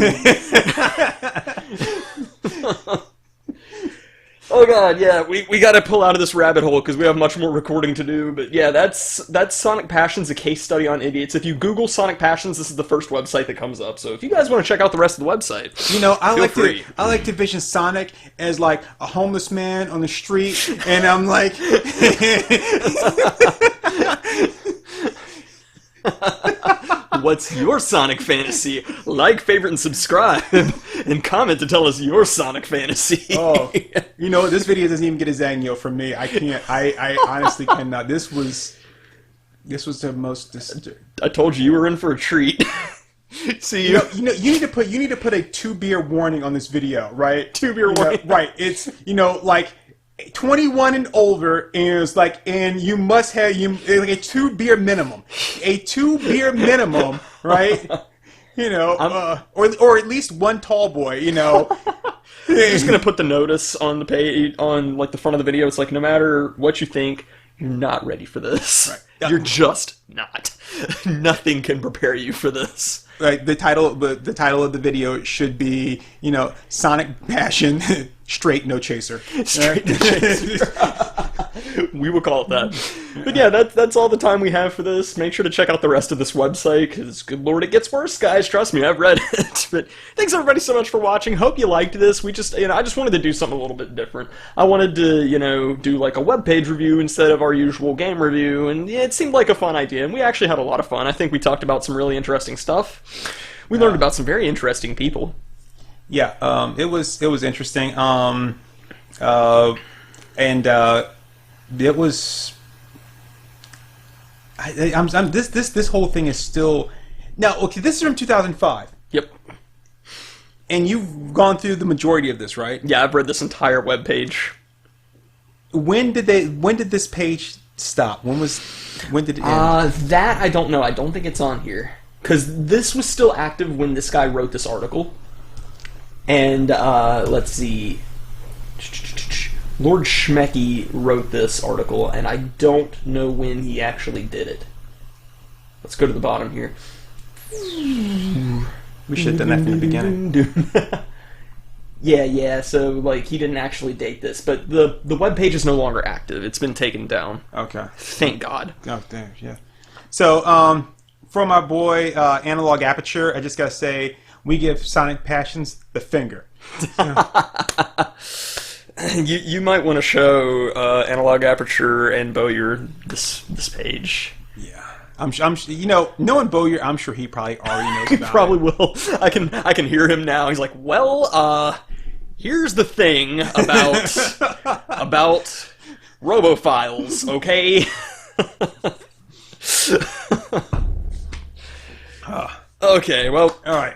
Oh god, yeah, we gotta pull out of this rabbit hole because we have much more recording to do, but yeah, that's Sonic Passions, a case study on idiots. If you Google Sonic Passions, this is the first website that comes up, so if you guys want to check out the rest of the website, you know, I free. like to vision Sonic as like a homeless man on the street, and I'm like... What's your Sonic fantasy? Like, favorite, and subscribe, and comment to tell us your Sonic fantasy. Oh, you know, this video doesn't even get a Zanyo from me. I can't. I honestly cannot. This was the most. I told you were in for a treat. See, you need to put a 2-beer warning on this video, right? 2-beer warning, right? It's, you know, like 21 and older, and it's like, and you must have like a 2-beer minimum, right? You know, or at least one tall boy, you know. I'm just gonna put the notice on the page, on like the front of the video. It's like, no matter what you think, you're not ready for this. Right. You're just not. Nothing can prepare you for this. Right. The title of the video should be, you know, Sonic Passion, straight no chaser. Straight no chaser. We will call it that. But yeah, that's all the time we have for this. Make sure to check out the rest of this website, because good lord, it gets worse, guys. Trust me, I've read it. But thanks everybody so much for watching. Hope you liked this. I just wanted to do something a little bit different. I wanted to, you know, do like a web page review instead of our usual game review, and yeah, it seemed like a fun idea, and we actually had a lot of fun. I think we talked about some really interesting stuff. We learned about some very interesting people. Yeah, it was interesting. It was. This whole thing is still now. Okay, this is from 2005. Yep. And you've gone through the majority of this, right? Yeah, I've read this entire web page. When did this page stop? When did it end? That I don't know. I don't think it's on here, because this was still active when this guy wrote this article. And let's see. Lord Schmecky wrote this article, and I don't know when he actually did it. Let's go to the bottom here. We should have done that from the beginning. Yeah, so, like, he didn't actually date this, but the webpage is no longer active. It's been taken down. Okay. Thank God. Oh, damn, yeah. So, from our boy, Analog Aperture, I just gotta say, we give Sonic Passions the finger. You might want to show Analog Aperture and Bowyer this page. Yeah, I'm you know, knowing Bowyer, I'm sure he probably already knows about He probably will. I can hear him now. He's like, well, here's the thing about robophiles, okay? Okay, well, all right.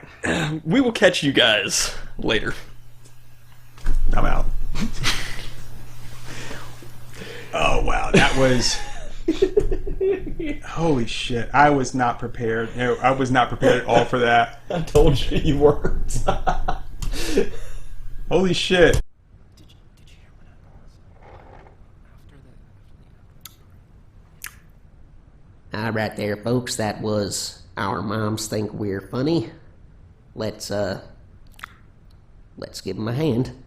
We will catch you guys later. I'm out. Oh wow, that was holy shit! I was not prepared. No, I was not prepared at all for that. I told you weren't. Holy shit! Did you hear what after the? All right, there, folks. That was Our Moms Think We're Funny. Let's give them a hand.